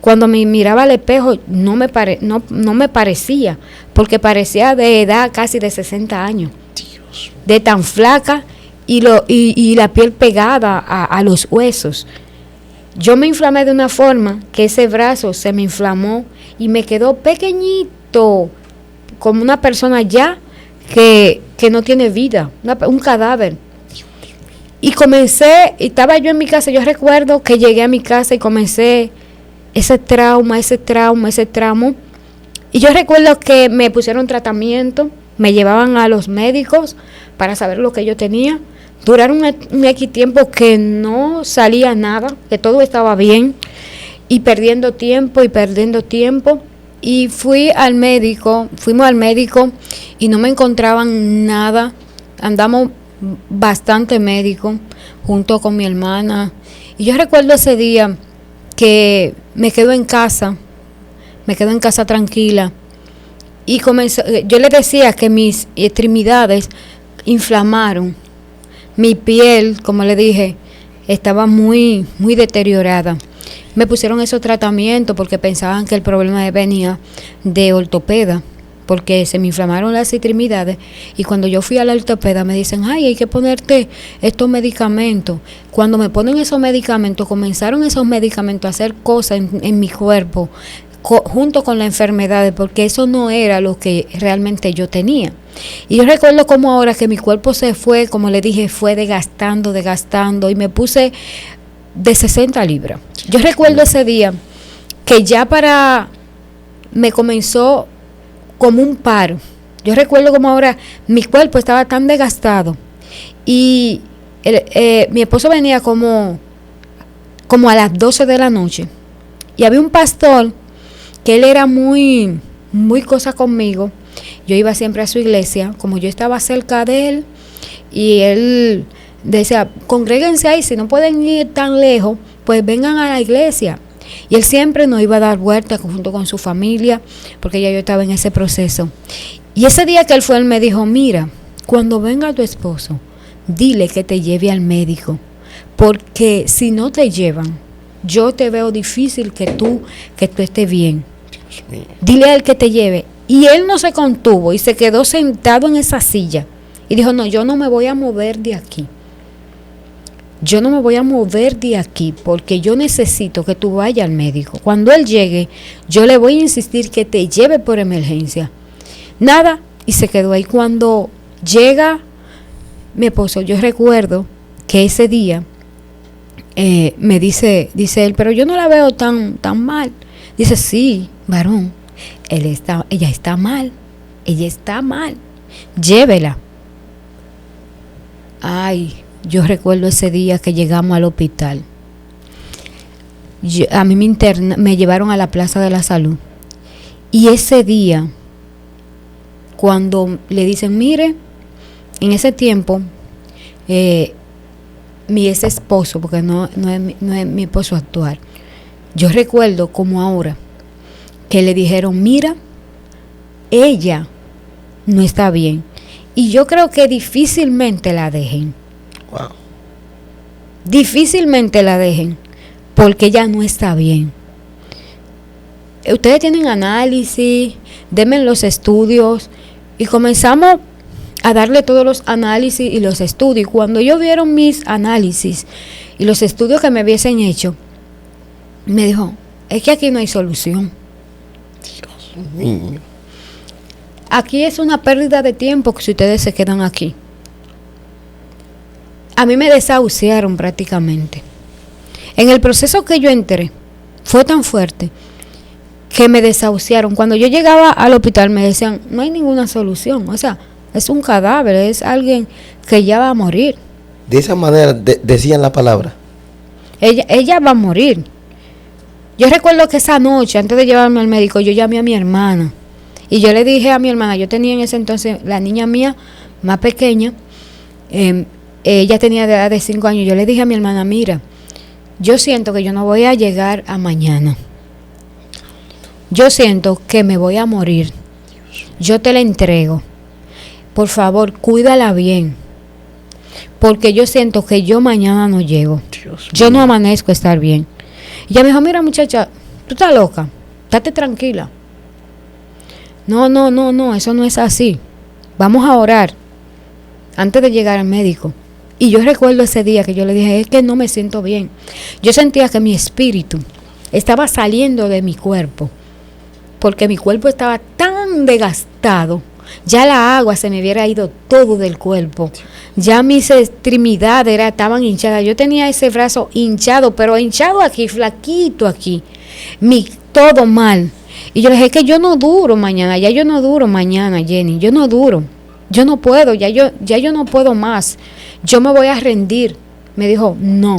[SPEAKER 1] Cuando me miraba al espejo no me parecía, porque parecía de edad casi de 60 años.
[SPEAKER 2] Dios.
[SPEAKER 1] De tan flaca y la piel pegada a los huesos. Yo me inflamé de una forma que ese brazo se me inflamó y me quedó pequeñito, como una persona ya que no tiene vida, un cadáver. Y estaba yo en mi casa, yo recuerdo que llegué a mi casa y comencé ese trauma. Y yo recuerdo que me pusieron tratamiento, me llevaban a los médicos para saber lo que yo tenía. Duraron un X tiempo que no salía nada, que todo estaba bien, y perdiendo tiempo. Y fuimos al médico y no me encontraban nada. Andamos bastante médicos junto con mi hermana. Y yo recuerdo ese día que me quedo en casa tranquila. Y yo le decía que mis extremidades inflamaron. Mi piel, como le dije, estaba muy, muy deteriorada. Me pusieron esos tratamientos porque pensaban que el problema venía de ortopeda, porque se me inflamaron las extremidades. Y cuando yo fui a la ortopeda me dicen, ay, hay que ponerte estos medicamentos. Cuando me ponen esos medicamentos, comenzaron esos medicamentos a hacer cosas en mi cuerpo, junto con la enfermedad, porque eso no era lo que realmente yo tenía. Y yo recuerdo como ahora que mi cuerpo se fue, como le dije, fue desgastando, y me puse de 60 libras. Yo recuerdo ese día que me comenzó como un paro. Yo recuerdo como ahora mi cuerpo estaba tan desgastado y mi esposo venía como a las 12 de la noche y había un pastor que él era muy, muy cosa conmigo. Yo iba siempre a su iglesia, como yo estaba cerca de él, y él decía, congréguense ahí, si no pueden ir tan lejos, pues vengan a la iglesia. Y él siempre nos iba a dar vueltas junto con su familia, porque ya yo estaba en ese proceso. Y ese día que él fue, él me dijo, mira, cuando venga tu esposo, dile que te lleve al médico, porque si no te llevan, yo te veo difícil que tú estés bien. Dile a él que te lleve. Y él no se contuvo y se quedó sentado en esa silla y dijo, no, yo no me voy a mover de aquí. Yo no me voy a mover de aquí porque yo necesito que tú vayas al médico. Cuando él llegue, yo le voy a insistir que te lleve por emergencia. Nada, y se quedó ahí. Cuando llega mi esposo, yo recuerdo que ese día me dice él, pero yo no la veo tan mal. Dice, sí, varón, ella está mal, llévela. Ay, yo recuerdo ese día que llegamos al hospital. A mí me llevaron a la Plaza de la Salud. Y ese día, cuando le dicen, mire, en ese tiempo, mi ex esposo, porque no es mi esposo actual, yo recuerdo como ahora, que le dijeron, mira, ella no está bien. Y yo creo que difícilmente la dejen.
[SPEAKER 2] Wow.
[SPEAKER 1] Difícilmente la dejen, porque ella no está bien. Ustedes tienen análisis, denme los estudios, y comenzamos a darle todos los análisis y los estudios. Y cuando ellos vieron mis análisis y los estudios que me hubiesen hecho, me dijo, es que aquí no hay solución.
[SPEAKER 2] Dios mío.
[SPEAKER 1] Aquí es una pérdida de tiempo si ustedes se quedan aquí. A mí me desahuciaron prácticamente. En el proceso que yo entré, fue tan fuerte que me desahuciaron. Cuando yo llegaba al hospital me decían, no hay ninguna solución. O sea, es un cadáver, es alguien que ya va a morir.
[SPEAKER 2] De esa manera decían la palabra.
[SPEAKER 1] Ella va a morir. Yo recuerdo que esa noche, antes de llevarme al médico, yo llamé a mi hermana Y yo le dije a mi hermana, yo tenía en ese entonces la niña mía más pequeña, ella tenía de edad de 5 años, yo le dije a mi hermana, mira, yo siento que yo no voy a llegar a mañana. Yo siento que me voy a morir. Yo te la entrego. Por favor, cuídala bien. Porque yo siento que yo mañana no llego. Yo no amanezco a estar bien. Y ella me dijo, mira muchacha, tú estás loca. Estate tranquila. No, eso no es así. Vamos a orar antes de llegar al médico. Y yo recuerdo ese día que yo le dije, es que no me siento bien. Yo sentía que mi espíritu estaba saliendo de mi cuerpo, porque mi cuerpo estaba tan desgastado. Ya la agua se me hubiera ido todo del cuerpo. Ya mis extremidades estaban hinchadas. Yo tenía ese brazo hinchado, pero hinchado aquí, flaquito aquí. Todo mal. Y yo le dije, es que yo no duro mañana. Ya yo no duro mañana, Jenny. Yo no duro. Yo no puedo. Ya yo no puedo más. Yo me voy a rendir. Me dijo, no.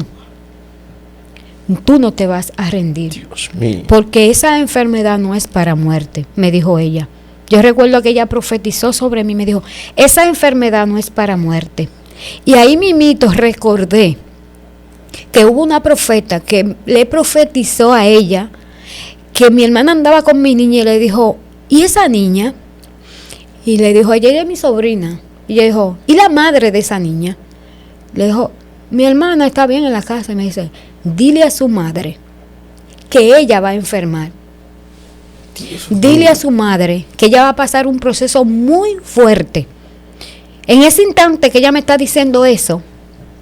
[SPEAKER 1] Tú no te vas a rendir.
[SPEAKER 2] Dios mío.
[SPEAKER 1] Porque esa enfermedad no es para muerte, me dijo ella. Yo recuerdo que ella profetizó sobre mí, me dijo, esa enfermedad no es para muerte. Y ahí mimito recordé que hubo una profeta que le profetizó a ella que mi hermana andaba con mi niña y le dijo, ¿y esa niña? Y le dijo, ella es mi sobrina. Y ella dijo, ¿y la madre de esa niña? Le dijo, mi hermana está bien en la casa. Y me dice, dile a su madre que ella va a enfermar. Dile a su madre que ella va a pasar un proceso muy fuerte. En ese instante que ella me está diciendo eso,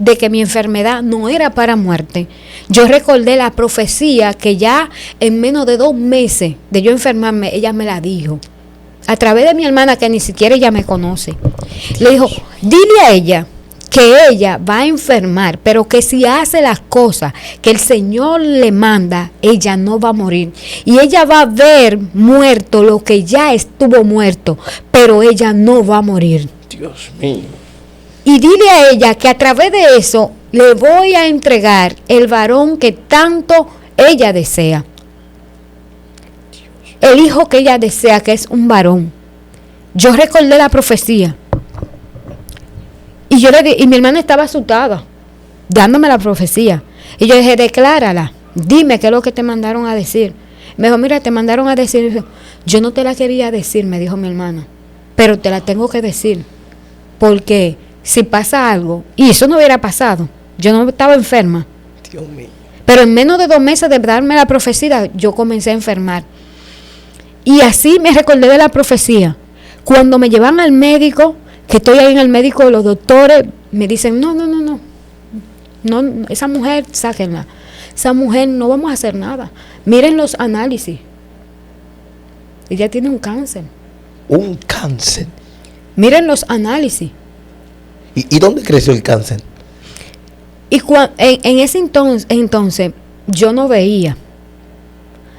[SPEAKER 1] de que mi enfermedad no era para muerte, yo recordé la profecía que ya en menos de 2 meses de yo enfermarme, ella me la dijo. A través de mi hermana, que ni siquiera ella me conoce. Le dijo, dile a ella que ella va a enfermar, pero que si hace las cosas que el Señor le manda, ella no va a morir. Y ella va a ver muerto lo que ya estuvo muerto, pero ella no va a morir.
[SPEAKER 2] Dios mío.
[SPEAKER 1] Y dile a ella que a través de eso le voy a entregar el varón que tanto ella desea. El hijo que ella desea, que es un varón. Yo recordé la profecía. Y yo le y mi hermana estaba asustada, dándome la profecía. Y yo dije, declárala, dime qué es lo que te mandaron a decir. Me dijo, mira, te mandaron a decir. Yo no te la quería decir, me dijo mi hermana, pero te la tengo que decir. Porque si pasa algo, y eso no hubiera pasado, yo no estaba enferma.
[SPEAKER 2] Dios mío.
[SPEAKER 1] Pero en menos de 2 meses de darme la profecía, yo comencé a enfermar. Y así me recordé de la profecía. Cuando me llevan al médico, que estoy ahí en el médico, los doctores me dicen, no, esa mujer, sáquenla. Esa mujer no vamos a hacer nada. Miren los análisis. Ella tiene un cáncer.
[SPEAKER 2] Un cáncer.
[SPEAKER 1] Miren los análisis.
[SPEAKER 2] ¿Y dónde creció el cáncer?
[SPEAKER 1] Y en ese entonces yo no veía.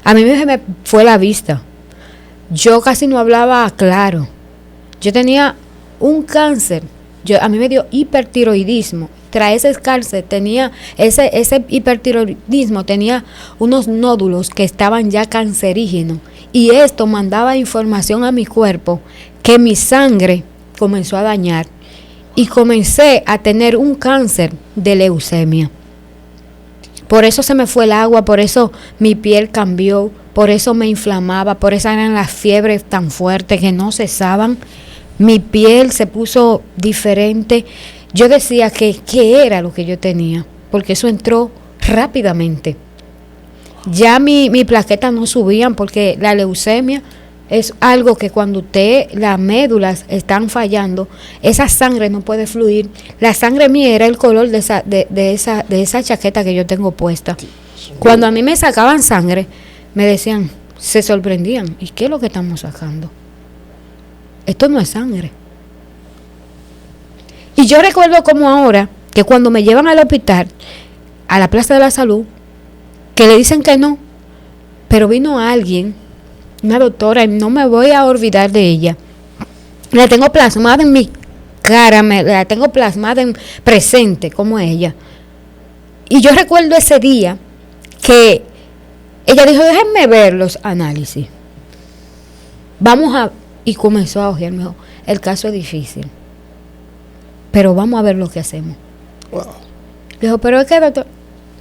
[SPEAKER 1] A mí se me fue la vista. Yo casi no hablaba claro. Yo tenía un cáncer. A mí me dio hipertiroidismo. Tras ese cáncer tenía ese hipertiroidismo, tenía unos nódulos que estaban ya cancerígenos. Y esto mandaba información a mi cuerpo que mi sangre comenzó a dañar. Y comencé a tener un cáncer de leucemia. Por eso se me fue el agua, por eso mi piel cambió, por eso me inflamaba, por eso eran las fiebres tan fuertes que no cesaban. Mi piel se puso diferente. Yo decía que qué era lo que yo tenía, porque eso entró rápidamente. Ya mi plaquetas no subían, porque la leucemia es algo que cuando las médulas están fallando, esa sangre no puede fluir. La sangre mía era el color de esa chaqueta que yo tengo puesta. Cuando a mí me sacaban sangre, me decían, se sorprendían, ¿y qué es lo que estamos sacando? Esto no es sangre. Y yo recuerdo como ahora, que cuando me llevan al hospital, a la Plaza de la Salud, que le dicen que no, pero vino alguien, una doctora, y no me voy a olvidar de ella. La tengo plasmada en mi cara, la tengo plasmada en presente como ella. Y yo recuerdo ese día que ella dijo, déjenme ver los análisis. Vamos Y comenzó a ojear, me dijo, el caso es difícil, pero vamos a ver lo que hacemos.
[SPEAKER 2] Wow.
[SPEAKER 1] Le dijo, pero es que doctor,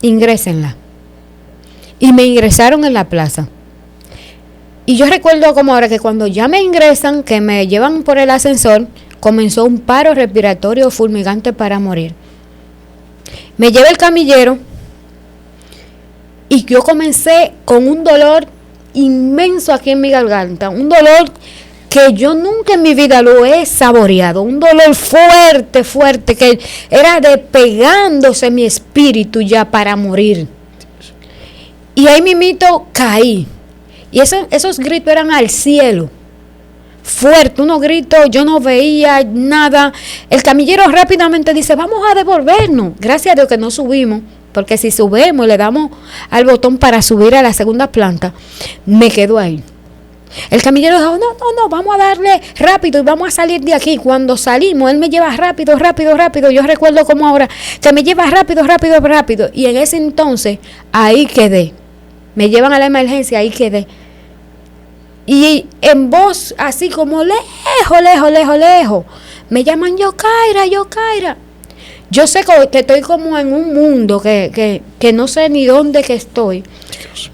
[SPEAKER 1] ingrésenla. Y me ingresaron en la plaza. Y yo recuerdo como ahora que cuando ya me ingresan, que me llevan por el ascensor, comenzó un paro respiratorio fulminante para morir. Me lleva el camillero y yo comencé con un dolor inmenso aquí en mi garganta, un dolor que yo nunca en mi vida lo he saboreado, un dolor fuerte, fuerte, que era despegándose mi espíritu ya para morir. Y ahí mimito caí. Y esos gritos eran al cielo, fuerte, unos gritos, yo no veía nada. El camillero rápidamente dice, vamos a devolvernos. Gracias a Dios que no subimos, porque si subimos y le damos al botón para subir a la segunda planta, me quedo ahí. El camillero dijo, no, vamos a darle rápido y vamos a salir de aquí. Cuando salimos, él me lleva rápido. Yo recuerdo como ahora, que me lleva rápido. Y en ese entonces, ahí quedé. Me llevan a la emergencia, ahí quedé. Y en voz así como lejos, me llaman Yokaira. Yo sé que estoy como en un mundo que no sé ni dónde que estoy,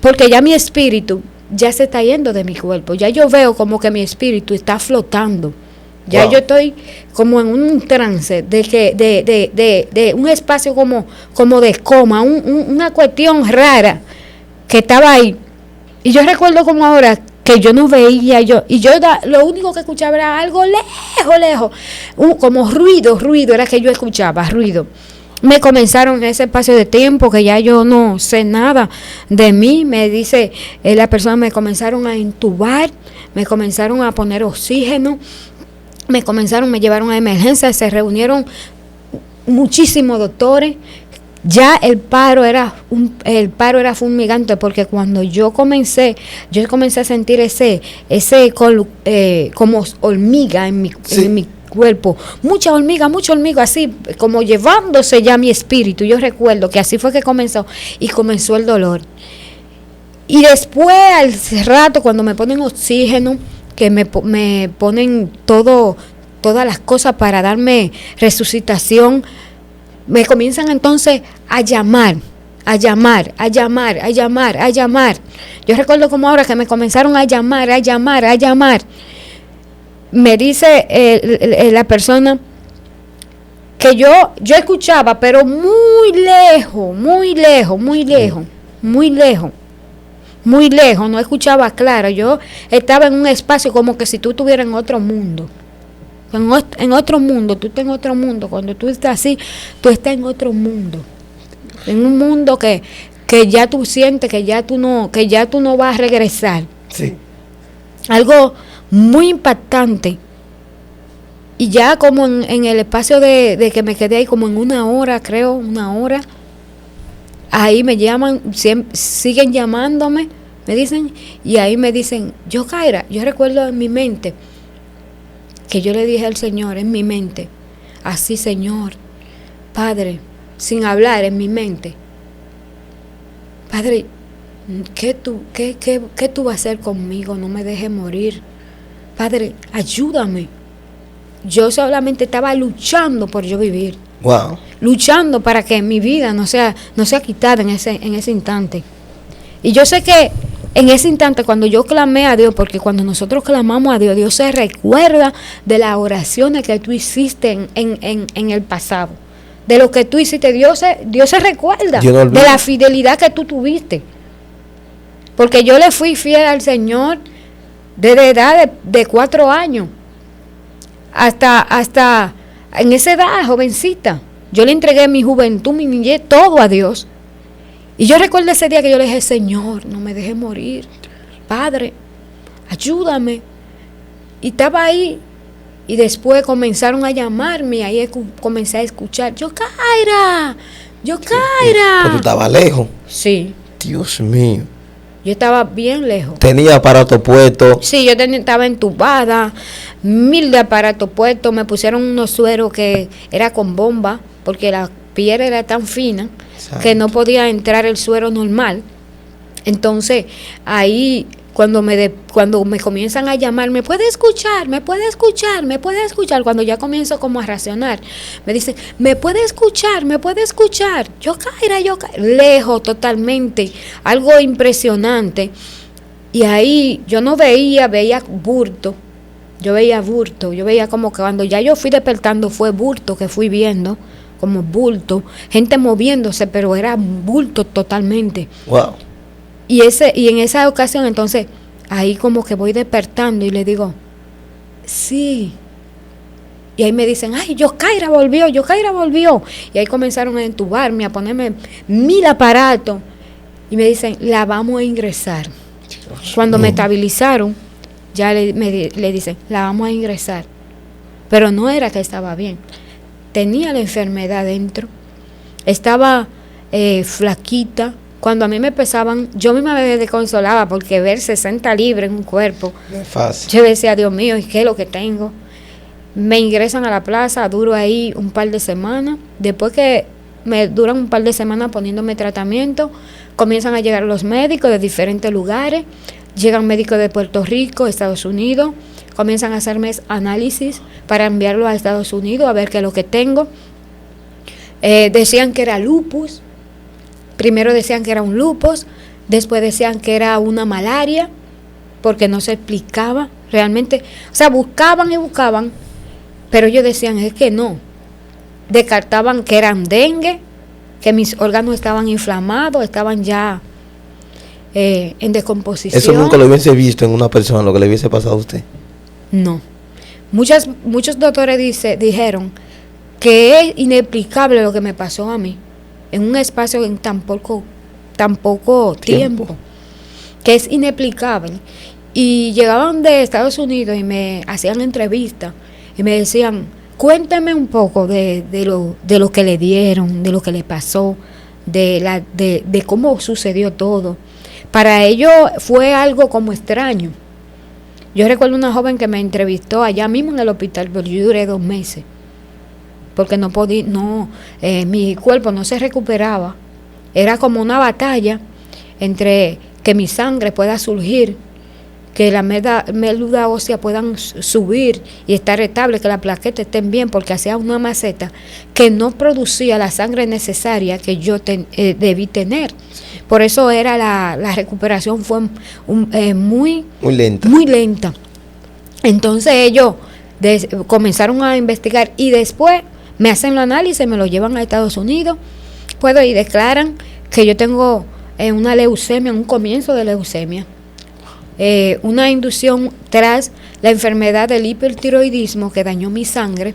[SPEAKER 1] porque ya mi espíritu ya se está yendo de mi cuerpo. Ya yo veo como que mi espíritu está flotando. Ya yo estoy como en un trance de un espacio como de coma, una cuestión rara que estaba ahí. Y yo recuerdo como ahora que yo no veía, lo único que escuchaba era algo lejos, como ruido, era que yo escuchaba, ruido. Me comenzaron en ese espacio de tiempo que ya yo no sé nada de mí, me dice la persona, me comenzaron a intubar, me comenzaron a poner oxígeno, me llevaron a emergencia, se reunieron muchísimos doctores. Ya el paro era fulminante, porque cuando yo comencé a sentir ese como hormiga en mi cuerpo, mucha hormiga, así como llevándose ya mi espíritu. Yo recuerdo que así fue que comenzó el dolor. Y después al rato, cuando me ponen oxígeno, que me ponen todas las cosas para darme resucitación, me comienzan entonces a llamar. Yo recuerdo como ahora que me comenzaron a llamar. Me dice la persona que yo escuchaba, pero muy lejos, no escuchaba claro. Yo estaba en un espacio como que si tú estuvieras en otro mundo. En otro mundo, tú estás en otro mundo. Cuando tú estás así, tú estás en otro mundo. En un mundo que ya tú sientes que ya tú no vas a regresar.
[SPEAKER 2] Sí.
[SPEAKER 1] Algo muy impactante. Y ya como en el espacio de que me quedé ahí como en una hora, ahí me llaman, siguen llamándome, me dicen, y ahí me dicen, Yokaira. Yo recuerdo en mi mente que yo le dije al Señor en mi mente, así, Señor, Padre, sin hablar en mi mente, Padre, ¿qué tú vas a hacer conmigo? No me dejes morir. Padre, ayúdame. Yo solamente estaba luchando por yo vivir.
[SPEAKER 2] Wow.
[SPEAKER 1] Luchando para que mi vida no sea quitada en ese instante. Y yo sé que en ese instante, cuando yo clamé a Dios, porque cuando nosotros clamamos a Dios, Dios se recuerda de las oraciones que tú hiciste en el pasado. De lo que tú hiciste, Dios se recuerda de la fidelidad que tú tuviste. Porque yo le fui fiel al Señor desde edad de 4 años hasta en esa edad, jovencita. Yo le entregué mi juventud, mi niñez, todo a Dios. Y yo recuerdo ese día que yo le dije, Señor, no me dejes morir. Padre, ayúdame. Y estaba ahí. Y después comenzaron a llamarme. Y ahí comencé a escuchar, Yokaira.
[SPEAKER 2] Pero tú estabas lejos.
[SPEAKER 1] Sí.
[SPEAKER 2] Dios mío.
[SPEAKER 1] Yo estaba bien lejos.
[SPEAKER 2] ¿Tenía aparato puesto?
[SPEAKER 1] Sí, estaba entubada. 1000 de aparatos puestos. Me pusieron unos sueros que era con bomba. Porque la piel era tan fina. Exacto. Que no podía entrar el suero normal. Entonces, ahí cuando me comienzan a llamar, ¿me puede escuchar? ¿Me puede escuchar? ¿Me puede escuchar? Cuando ya comienzo como a racionar, me dicen, ¿me puede escuchar? ¿Me puede escuchar? Yokaira, lejos totalmente, algo impresionante. Y ahí yo no veía bulto. Yo veía como que cuando ya yo fui despertando fue bulto que fui viendo, como bulto, gente moviéndose, pero era bulto totalmente.
[SPEAKER 2] Wow.
[SPEAKER 1] Y en esa ocasión entonces, ahí como que voy despertando y le digo, sí. Y ahí me dicen, ay, Yokaira volvió. Y ahí comenzaron a entubarme, a ponerme 1000 aparatos. Y me dicen, la vamos a ingresar. Cuando me estabilizaron, ya le dicen, la vamos a ingresar. Pero no era que estaba bien. Tenía la enfermedad dentro. Estaba flaquita. Cuando a mí me pesaban, yo misma me desconsolaba porque ver 60 libras en un cuerpo.
[SPEAKER 2] No es fácil.
[SPEAKER 1] Yo decía, Dios mío, ¿y qué es lo que tengo? Me ingresan a la plaza, duro ahí un par de semanas. Después que me duran un par de semanas poniéndome tratamiento, comienzan a llegar los médicos de diferentes lugares. Llegan médicos de Puerto Rico, Estados Unidos, comienzan a hacerme análisis para enviarlo a Estados Unidos a ver qué es lo que tengo. Decían que era lupus. Primero decían que era un lupus, después decían que era una malaria, porque no se explicaba realmente. O sea, buscaban, pero ellos decían, es que no. Descartaban que eran dengue, que mis órganos estaban inflamados, estaban ya en descomposición.
[SPEAKER 2] ¿Eso nunca lo hubiese visto en una persona, lo que le hubiese pasado a usted?
[SPEAKER 1] No. Muchos doctores dijeron que es inexplicable lo que me pasó a mí, en un espacio en tan poco tiempo, que es inexplicable. Y llegaban de Estados Unidos y me hacían entrevistas y me decían, cuéntame un poco de lo que le dieron, de lo que le pasó, de cómo sucedió todo. Para ellos fue algo como extraño. Yo recuerdo una joven que me entrevistó allá mismo en el hospital, pero yo duré 2 meses, porque no podía, mi cuerpo no se recuperaba. Era como una batalla entre que mi sangre pueda surgir, que la médula ósea puedan subir y estar estable, que las plaquetas estén bien, porque hacía una maceta que no producía la sangre necesaria que yo debí tener. Por eso era la recuperación fue muy lenta. Entonces ellos comenzaron a investigar y después me hacen los análisis, me lo llevan a Estados Unidos, y declaran que yo tengo una leucemia, un comienzo de leucemia. Una inducción tras la enfermedad del hipertiroidismo que dañó mi sangre,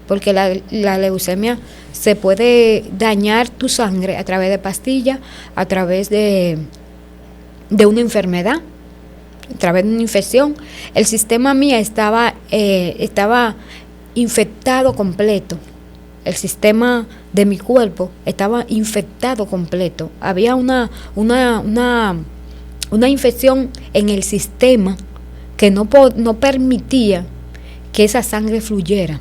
[SPEAKER 1] porque la leucemia se puede dañar tu sangre a través de pastillas, a través de una enfermedad, a través de una infección. El sistema mío estaba infectado completo. El sistema de mi cuerpo estaba infectado completo. Había una infección en el sistema que no permitía que esa sangre fluyera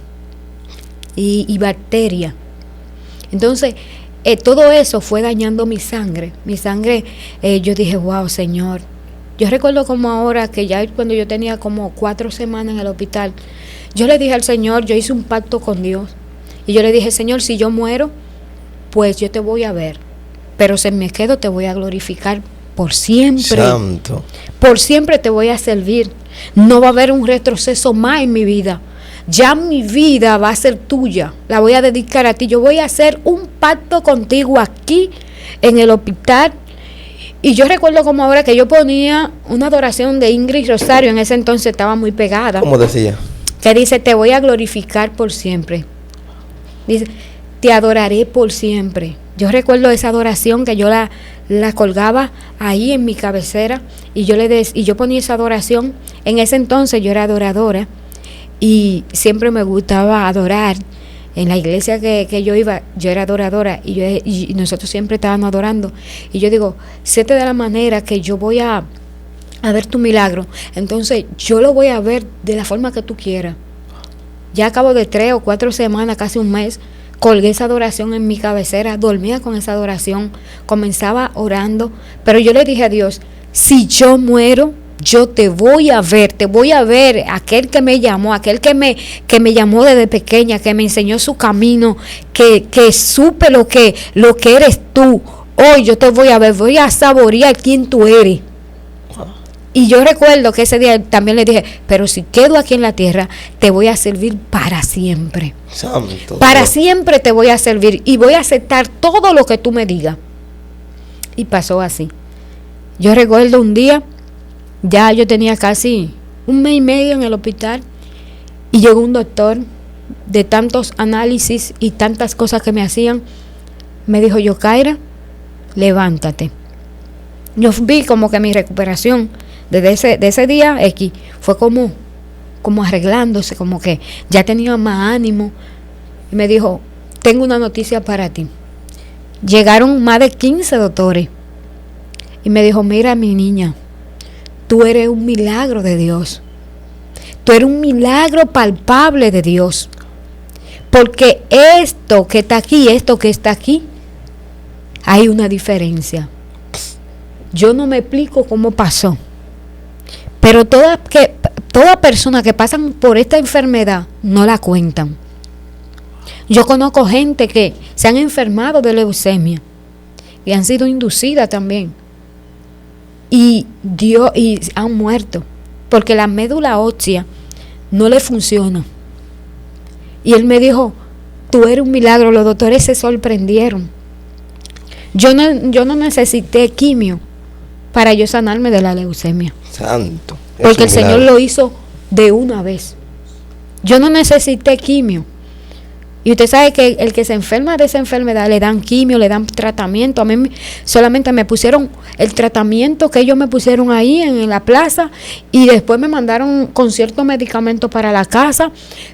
[SPEAKER 1] y bacterias. Entonces, todo eso fue dañando mi sangre. Yo dije, wow, Señor. Yo recuerdo como ahora que ya cuando yo tenía como 4 semanas en el hospital, yo le dije al Señor, yo hice un pacto con Dios. Y yo le dije, Señor, si yo muero, pues yo te voy a ver. Pero si me quedo, te voy a glorificar por siempre.
[SPEAKER 2] Santo.
[SPEAKER 1] Por siempre te voy a servir. No va a haber un retroceso más en mi vida. Ya mi vida va a ser tuya. La voy a dedicar a ti. Yo voy a hacer un pacto contigo aquí en el hospital. Y yo recuerdo como ahora que yo ponía una adoración de Ingrid Rosario. En ese entonces estaba muy pegada.
[SPEAKER 2] ¿Cómo decía?
[SPEAKER 1] Que dice, te voy a glorificar por siempre. Dice, te adoraré por siempre. Yo recuerdo esa adoración que yo la colgaba ahí en mi cabecera y yo ponía esa adoración. En ese entonces yo era adoradora y siempre me gustaba adorar. En la iglesia que yo iba, yo era adoradora y nosotros siempre estábamos adorando. Y yo digo, séte de la manera que yo voy a ver tu milagro. Entonces yo lo voy a ver de la forma que tú quieras. Ya a cabo de 3 o 4 semanas, casi un mes, colgué esa adoración en mi cabecera, dormía con esa adoración, comenzaba orando, pero yo le dije a Dios, si yo muero, yo te voy a ver, aquel que me llamó, aquel que me llamó desde pequeña, que me enseñó su camino, que supe lo que eres tú. Hoy yo te voy a ver, voy a saborear quién tú eres. Y yo recuerdo que ese día también le dije, pero si quedo aquí en la tierra, te voy a servir para siempre.
[SPEAKER 2] Santo
[SPEAKER 1] Para
[SPEAKER 2] Dios.
[SPEAKER 1] siempre te voy a servir y voy a aceptar todo lo que tú me digas. Y pasó así. Yo recuerdo un día, ya yo tenía casi 1 mes y medio en el hospital y llegó un doctor de tantos análisis y tantas cosas que me hacían. Me dijo, Yokaira, levántate. Yo vi como que mi recuperación de ese día X fue como arreglándose, como que ya tenía más ánimo. Y me dijo, tengo una noticia para ti. Llegaron más de 15 doctores y me dijo, mira mi niña, tú eres un milagro de Dios. Tú eres un milagro palpable de Dios. Porque esto que está aquí, hay una diferencia. Yo no me explico cómo pasó. Pero toda persona que pasan por esta enfermedad no la cuentan. Yo conozco gente que se han enfermado de leucemia y han sido inducidas también. Y han muerto porque la médula ósea no le funciona. Y él me dijo, tú eres un milagro. Los doctores se sorprendieron. Yo no necesité quimio para yo sanarme de la leucemia.
[SPEAKER 2] Santo.
[SPEAKER 1] Porque el Señor lo hizo de una vez. Yo no necesité quimio. Y usted sabe que el que se enferma de esa enfermedad le dan quimio, le dan tratamiento. A mí solamente me pusieron el tratamiento que ellos me pusieron ahí en la plaza y después me mandaron con ciertos medicamentos para la casa.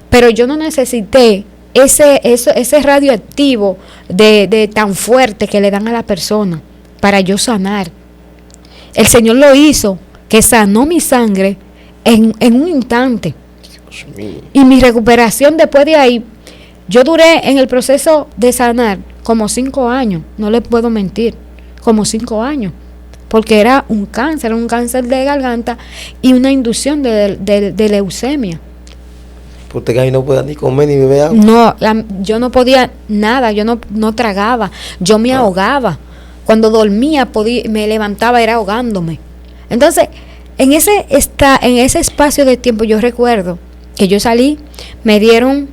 [SPEAKER 1] Pero yo no necesité ese radioactivo de tan fuerte que le dan a la persona para yo sanar. El Señor lo hizo, que sanó mi sangre en un instante.
[SPEAKER 2] Dios mío.
[SPEAKER 1] Y mi recuperación después de ahí, yo duré en el proceso de sanar como 5 años, no le puedo mentir, como 5 años, porque era un cáncer de garganta y una inducción de leucemia.
[SPEAKER 2] Porque ahí no podía ni comer ni beber agua.
[SPEAKER 1] No, yo no podía nada, yo no tragaba, yo me ahogaba. Cuando dormía me levantaba, era ahogándome. Entonces, en ese espacio de tiempo yo recuerdo que yo salí, me dieron,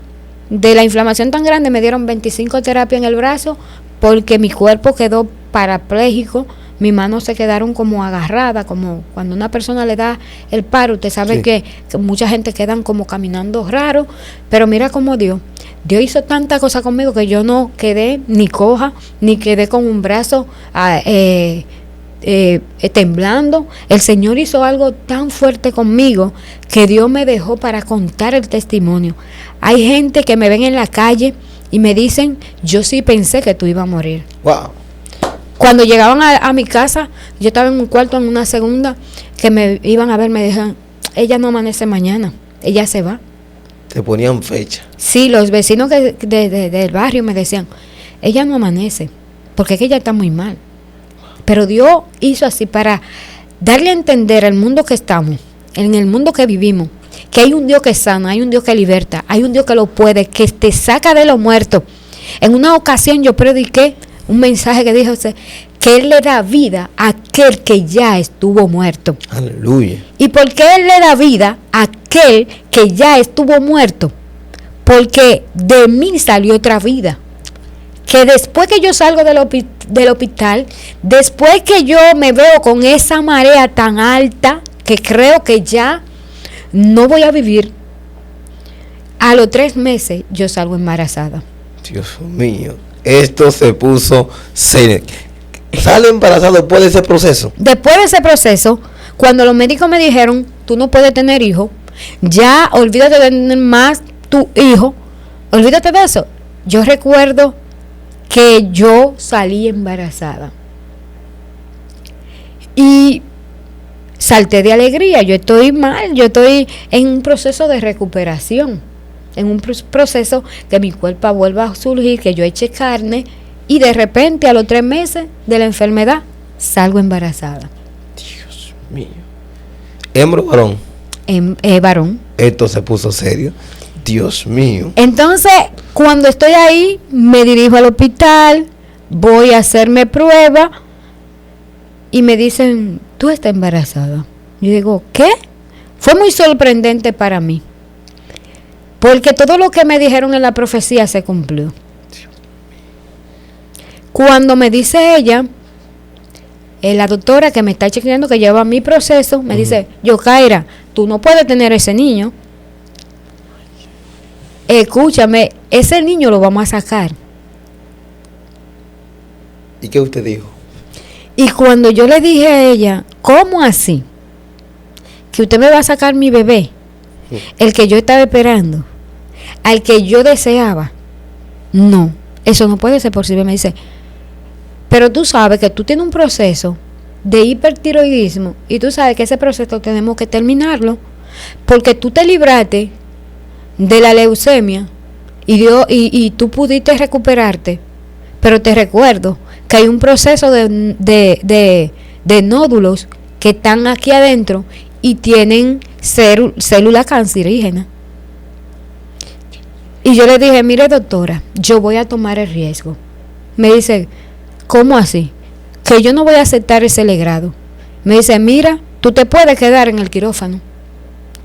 [SPEAKER 1] de la inflamación tan grande, me dieron 25 terapias en el brazo porque mi cuerpo quedó parapléjico, mis manos se quedaron como agarradas, como cuando una persona le da el paro, usted sabe
[SPEAKER 2] Sí.
[SPEAKER 1] que mucha gente quedan como caminando raro, pero mira cómo Dios hizo tanta cosa conmigo que yo no quedé ni coja, ni quedé con un brazo temblando. El Señor hizo algo tan fuerte conmigo que Dios me dejó para contar el testimonio. Hay gente que me ven en la calle y me dicen, yo sí pensé que tú ibas a morir.
[SPEAKER 2] Wow.
[SPEAKER 1] Cuando llegaban a mi casa, yo estaba en un cuarto, en una segunda, que me iban a ver, me dijeron, ella no amanece mañana, ella se va.
[SPEAKER 2] Te ponían fecha.
[SPEAKER 1] Sí, los vecinos del barrio me decían, ella no amanece, porque es que ella está muy mal. Pero Dios hizo así para darle a entender al mundo que estamos, en el mundo que vivimos, que hay un Dios que sana, hay un Dios que liberta, hay un Dios que lo puede, que te saca de los muertos. En una ocasión yo prediqué un mensaje que dijo que Él le da vida a aquel que ya estuvo muerto.
[SPEAKER 2] Aleluya.
[SPEAKER 1] ¿Y por qué Él le da vida a aquel que ya estuvo muerto? Porque de mí salió otra vida. Que después que yo salgo del hospital, después que yo me veo con esa marea tan alta, que creo que ya no voy a vivir, a los 3 meses yo salgo embarazada.
[SPEAKER 2] Dios mío. Esto se puso serio. ¿Sale embarazado después de ese proceso?
[SPEAKER 1] Después de ese proceso, cuando los médicos me dijeron, tú no puedes tener hijos, ya olvídate de tener más tu hijo, olvídate de eso. Yo recuerdo que yo salí embarazada y salté de alegría. Yo estoy mal, yo estoy en un proceso de recuperación, en un proceso que mi cuerpo vuelva a surgir, que yo eche carne, y de repente a los 3 meses de la enfermedad salgo embarazada.
[SPEAKER 2] Dios mío. ¿Hembra o varón?
[SPEAKER 1] Varón.
[SPEAKER 2] Esto se puso serio. Dios mío.
[SPEAKER 1] Entonces, cuando estoy ahí, me dirijo al hospital, voy a hacerme prueba y me dicen, tú estás embarazada. Yo digo, ¿qué? Fue muy sorprendente para mí, porque todo lo que me dijeron en la profecía se cumplió. Cuando me dice ella, la doctora que me está chequeando, que lleva mi proceso, me dice, Yokaira, tú no puedes tener ese niño. Escúchame, ese niño lo vamos a sacar.
[SPEAKER 2] ¿Y qué usted dijo?
[SPEAKER 1] Y cuando yo le dije a ella, ¿cómo así? Que usted me va a sacar mi bebé, el que yo estaba esperando, al que yo deseaba. No, eso no puede ser posible. Me dice, pero tú sabes que tú tienes un proceso de hipertiroidismo y tú sabes que ese proceso tenemos que terminarlo porque tú te libraste de la leucemia y tú pudiste recuperarte, pero te recuerdo que hay un proceso de nódulos que están aquí adentro y tienen células cancerígenas. Y yo le dije, mire doctora, yo voy a tomar el riesgo. Me dice, ¿cómo así? Que yo no voy a aceptar ese legrado. Me dice, mira, tú te puedes quedar en el quirófano.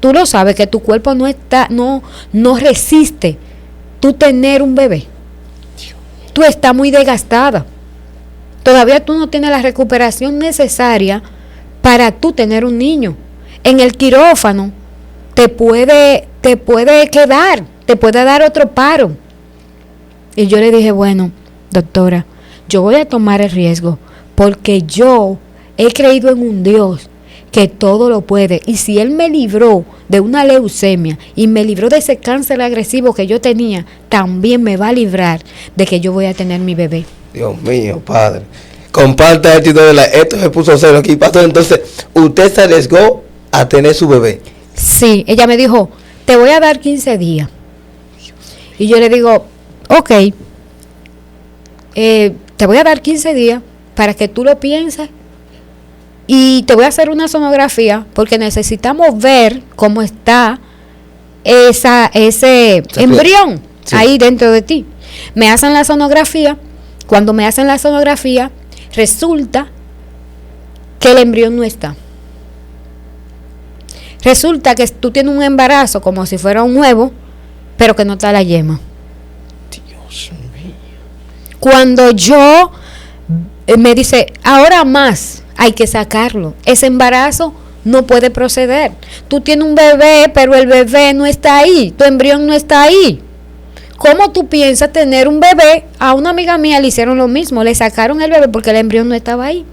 [SPEAKER 1] Tú lo sabes que tu cuerpo no resiste tú tener un bebé. Tú estás muy desgastada. Todavía tú no tienes la recuperación necesaria para tú tener un niño. En el quirófano te puede quedar, te puede dar otro paro. Y yo le dije, bueno, doctora, yo voy a tomar el riesgo porque yo he creído en un Dios que todo lo puede. Y si Él me libró de una leucemia y me libró de ese cáncer agresivo que yo tenía, también me va a librar de que yo voy a tener mi bebé.
[SPEAKER 2] Dios mío, Padre. Comparta esto se puso serio aquí, pastor. Entonces, usted se arriesgó a tener su bebé.
[SPEAKER 1] Sí, ella me dijo, te voy a dar 15 días. Y yo le digo, ok, te voy a dar 15 días para que tú lo pienses y te voy a hacer una sonografía porque necesitamos ver cómo está ese embrión ahí dentro de ti. Me hacen la sonografía. Cuando me hacen la sonografía, resulta que el embrión no está. Resulta que tú tienes un embarazo como si fuera un huevo, pero que no está la yema.
[SPEAKER 2] Dios mío.
[SPEAKER 1] Cuando yo me dice, ahora más hay que sacarlo. Ese embarazo no puede proceder. Tú tienes un bebé, pero el bebé no está ahí. Tu embrión no está ahí. ¿Cómo tú piensas tener un bebé? A una amiga mía le hicieron lo mismo. Le sacaron el bebé porque el embrión no estaba ahí.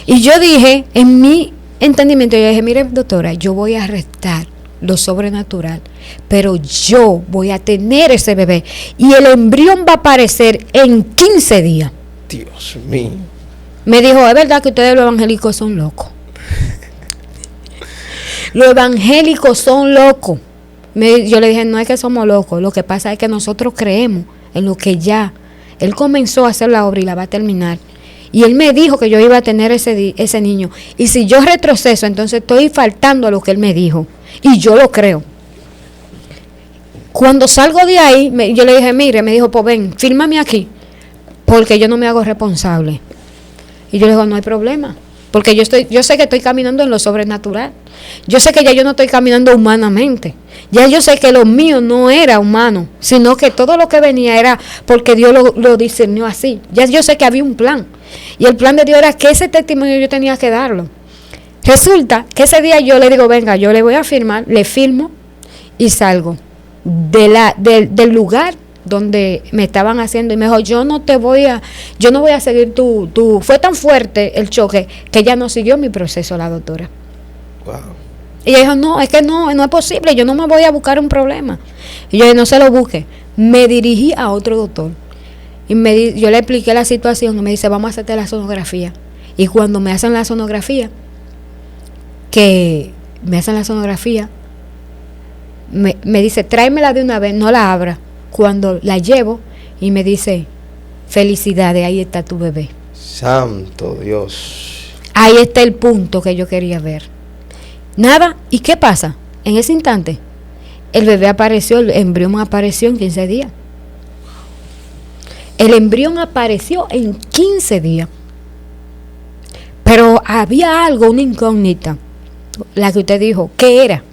[SPEAKER 1] Y yo dije, en mi entendimiento, yo dije, mire doctora, yo voy a restar lo sobrenatural, pero yo voy a tener ese bebé y el embrión va a aparecer en 15 días.
[SPEAKER 2] Dios mío.
[SPEAKER 1] Me dijo, es verdad que ustedes los evangélicos son locos. Los evangélicos son locos. Yo le dije, no es que somos locos, lo que pasa es que nosotros creemos en lo que ya Él comenzó a hacer la obra y la va a terminar. Y Él me dijo que yo iba a tener ese niño. Y si yo retroceso, entonces estoy faltando a lo que Él me dijo. Y yo lo creo. Cuando salgo de ahí, yo le dije, mire, me dijo, pues ven, fírmame aquí, porque yo no me hago responsable. Y yo le digo, no hay problema, porque yo sé que estoy caminando en lo sobrenatural. Yo sé que ya yo no estoy caminando humanamente. Ya yo sé que lo mío no era humano, sino que todo lo que venía era porque Dios lo discernió así. Ya yo sé que había un plan. Y el plan de Dios era que ese testimonio yo tenía que darlo. Resulta que ese día yo le digo, venga, yo le voy a firmar, le firmo y salgo del lugar donde me estaban haciendo. Y me dijo, yo no voy a seguir fue tan fuerte el choque que ella no siguió mi proceso, la doctora.
[SPEAKER 2] Wow.
[SPEAKER 1] Y ella dijo, no, es que no es posible, yo no me voy a buscar un problema. Y yo dije, no se lo busque. Me dirigí a otro doctor. Y yo le expliqué la situación y me dice, vamos a hacerte la sonografía. Y cuando me hacen la sonografía, me dice, tráemela de una vez, no la abra. Cuando la llevo y me dice, felicidades, ahí está tu bebé.
[SPEAKER 2] Santo Dios.
[SPEAKER 1] Ahí está el punto que yo quería ver. Nada, ¿y qué pasa? En ese instante, el bebé apareció, el embrión apareció en 15 días. El embrión apareció en 15 días. Pero había algo, una incógnita, la que usted dijo, ¿qué era?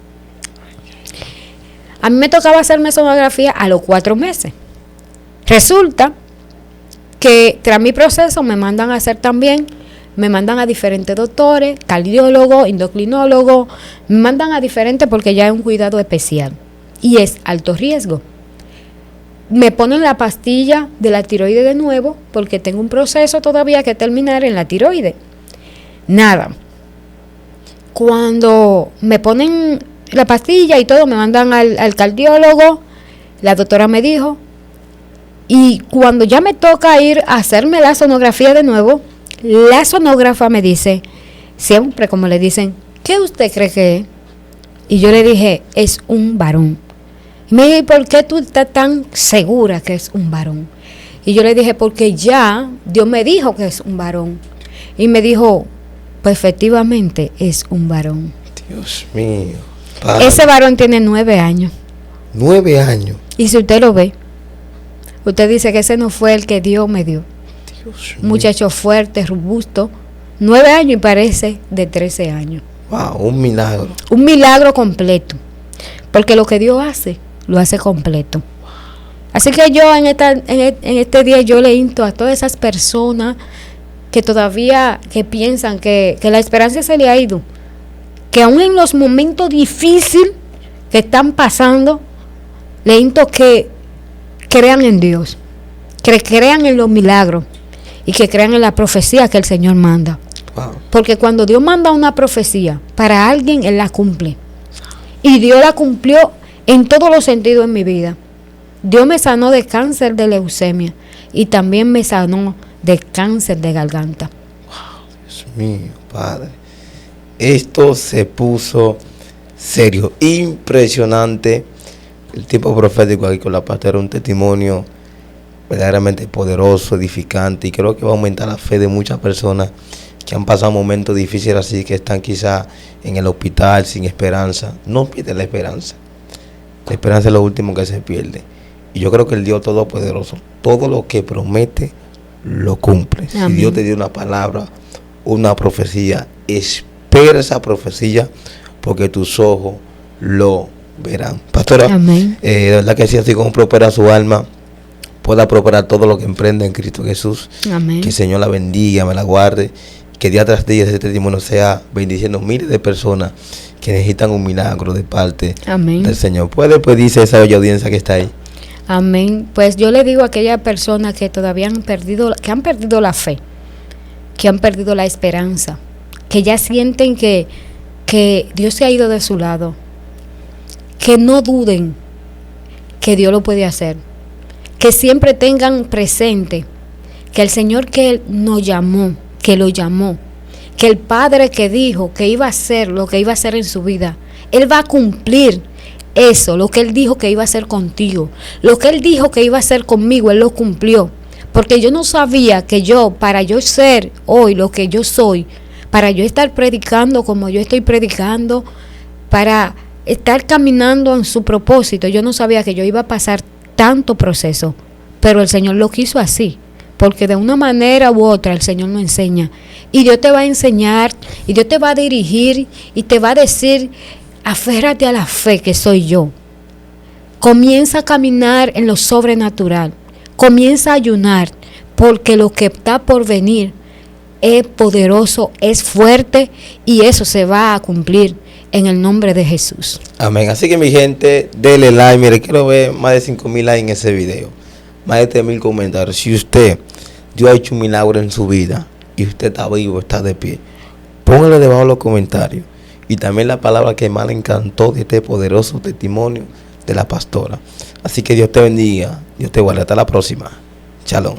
[SPEAKER 1] A mí me tocaba hacerme sonografía a los 4 meses. Resulta que tras mi proceso me mandan a hacer también, me mandan a diferentes doctores, cardiólogos, endocrinólogos, me mandan a diferentes porque ya es un cuidado especial y es alto riesgo. Me ponen la pastilla de la tiroides de nuevo porque tengo un proceso todavía que terminar en la tiroides. Nada. Cuando me ponen la pastilla y todo, me mandan al cardiólogo, la doctora me dijo, y cuando ya me toca ir a hacerme la sonografía de nuevo, la sonógrafa me dice, siempre como le dicen, ¿qué usted cree que es? Y yo le dije, es un varón. Y me dijo, ¿por qué tú estás tan segura que es un varón? Y yo le dije, porque ya Dios me dijo que es un varón. Y me dijo, pues efectivamente es un varón.
[SPEAKER 2] Dios mío. Padre.
[SPEAKER 1] Ese varón tiene 9 años.
[SPEAKER 2] 9 años.
[SPEAKER 1] Y si usted lo ve, usted dice que ese no fue el que Dios me dio.
[SPEAKER 2] Dios mío.
[SPEAKER 1] Muchacho fuerte, robusto, 9 años y parece de 13 años.
[SPEAKER 2] Wow, un milagro.
[SPEAKER 1] Un milagro completo. Porque lo que Dios hace, lo hace completo. Así que yo en este día yo le insto a todas esas personas que todavía que piensan que la esperanza se le ha ido, que aún en los momentos difíciles que están pasando, le insto que crean en Dios, que crean en los milagros y que crean en la profecía que el Señor manda.
[SPEAKER 2] Wow.
[SPEAKER 1] Porque cuando Dios manda una profecía para alguien, Él la cumple. Y Dios la cumplió en todos los sentidos en mi vida. Dios me sanó de cáncer de leucemia y también me sanó de cáncer de garganta.
[SPEAKER 2] Wow, Dios mío, Padre. Esto se puso serio, impresionante. El tiempo profético aquí con la pastora, un testimonio verdaderamente poderoso, edificante, y creo que va a aumentar la fe de muchas personas que han pasado momentos difíciles así, que están quizá en el hospital sin esperanza. No pierden la esperanza. La esperanza es lo último que se pierde. Y yo creo que el Dios Todopoderoso, todo lo que promete, lo cumple.
[SPEAKER 1] Amén.
[SPEAKER 2] Si Dios te dio una palabra, una profecía, espera esa profecía, porque tus ojos lo verán. Pastora,
[SPEAKER 1] Amén.
[SPEAKER 2] De verdad que sí, así como prospera su alma, pueda prosperar todo lo que emprenda en Cristo Jesús.
[SPEAKER 1] Amén.
[SPEAKER 2] Que el Señor la bendiga, me la guarde, que día tras día ese testimonio sea bendiciendo miles de personas que necesitan un milagro de parte
[SPEAKER 1] Amén.
[SPEAKER 2] del Señor. Puede, pues dice esa audiencia que está ahí.
[SPEAKER 1] Amén. Pues yo le digo a aquellas personas que todavía han perdido la fe, que han perdido la esperanza, que ya sienten que Dios se ha ido de su lado, que no duden que Dios lo puede hacer, que siempre tengan presente que el Señor que Él nos llamó, que lo llamó, que el Padre que dijo que iba a hacer lo que iba a hacer en su vida, Él va a cumplir eso, lo que Él dijo que iba a hacer contigo, lo que Él dijo que iba a hacer conmigo, Él lo cumplió. Porque yo no sabía que para yo ser hoy lo que yo soy, para yo estar predicando como yo estoy predicando, para estar caminando en su propósito, yo no sabía que yo iba a pasar tanto proceso, pero el Señor lo quiso así, porque de una manera u otra el Señor nos enseña, y Dios te va a enseñar, y Dios te va a dirigir, y te va a decir, aférrate a la fe que soy yo, comienza a caminar en lo sobrenatural, comienza a ayunar, porque lo que está por venir es poderoso, es fuerte, y eso se va a cumplir en el nombre de Jesús.
[SPEAKER 2] Amén. Así que mi gente, denle like. Mire, quiero ver más de 5,000 likes en ese video, más de 3,000 comentarios. Si usted, Dios ha hecho un milagro en su vida y usted está vivo, está de pie, póngale debajo los comentarios. Y también la palabra que más le encantó de este poderoso testimonio de la pastora. Así que Dios te bendiga, Dios te guarde. Hasta la próxima. Shalom.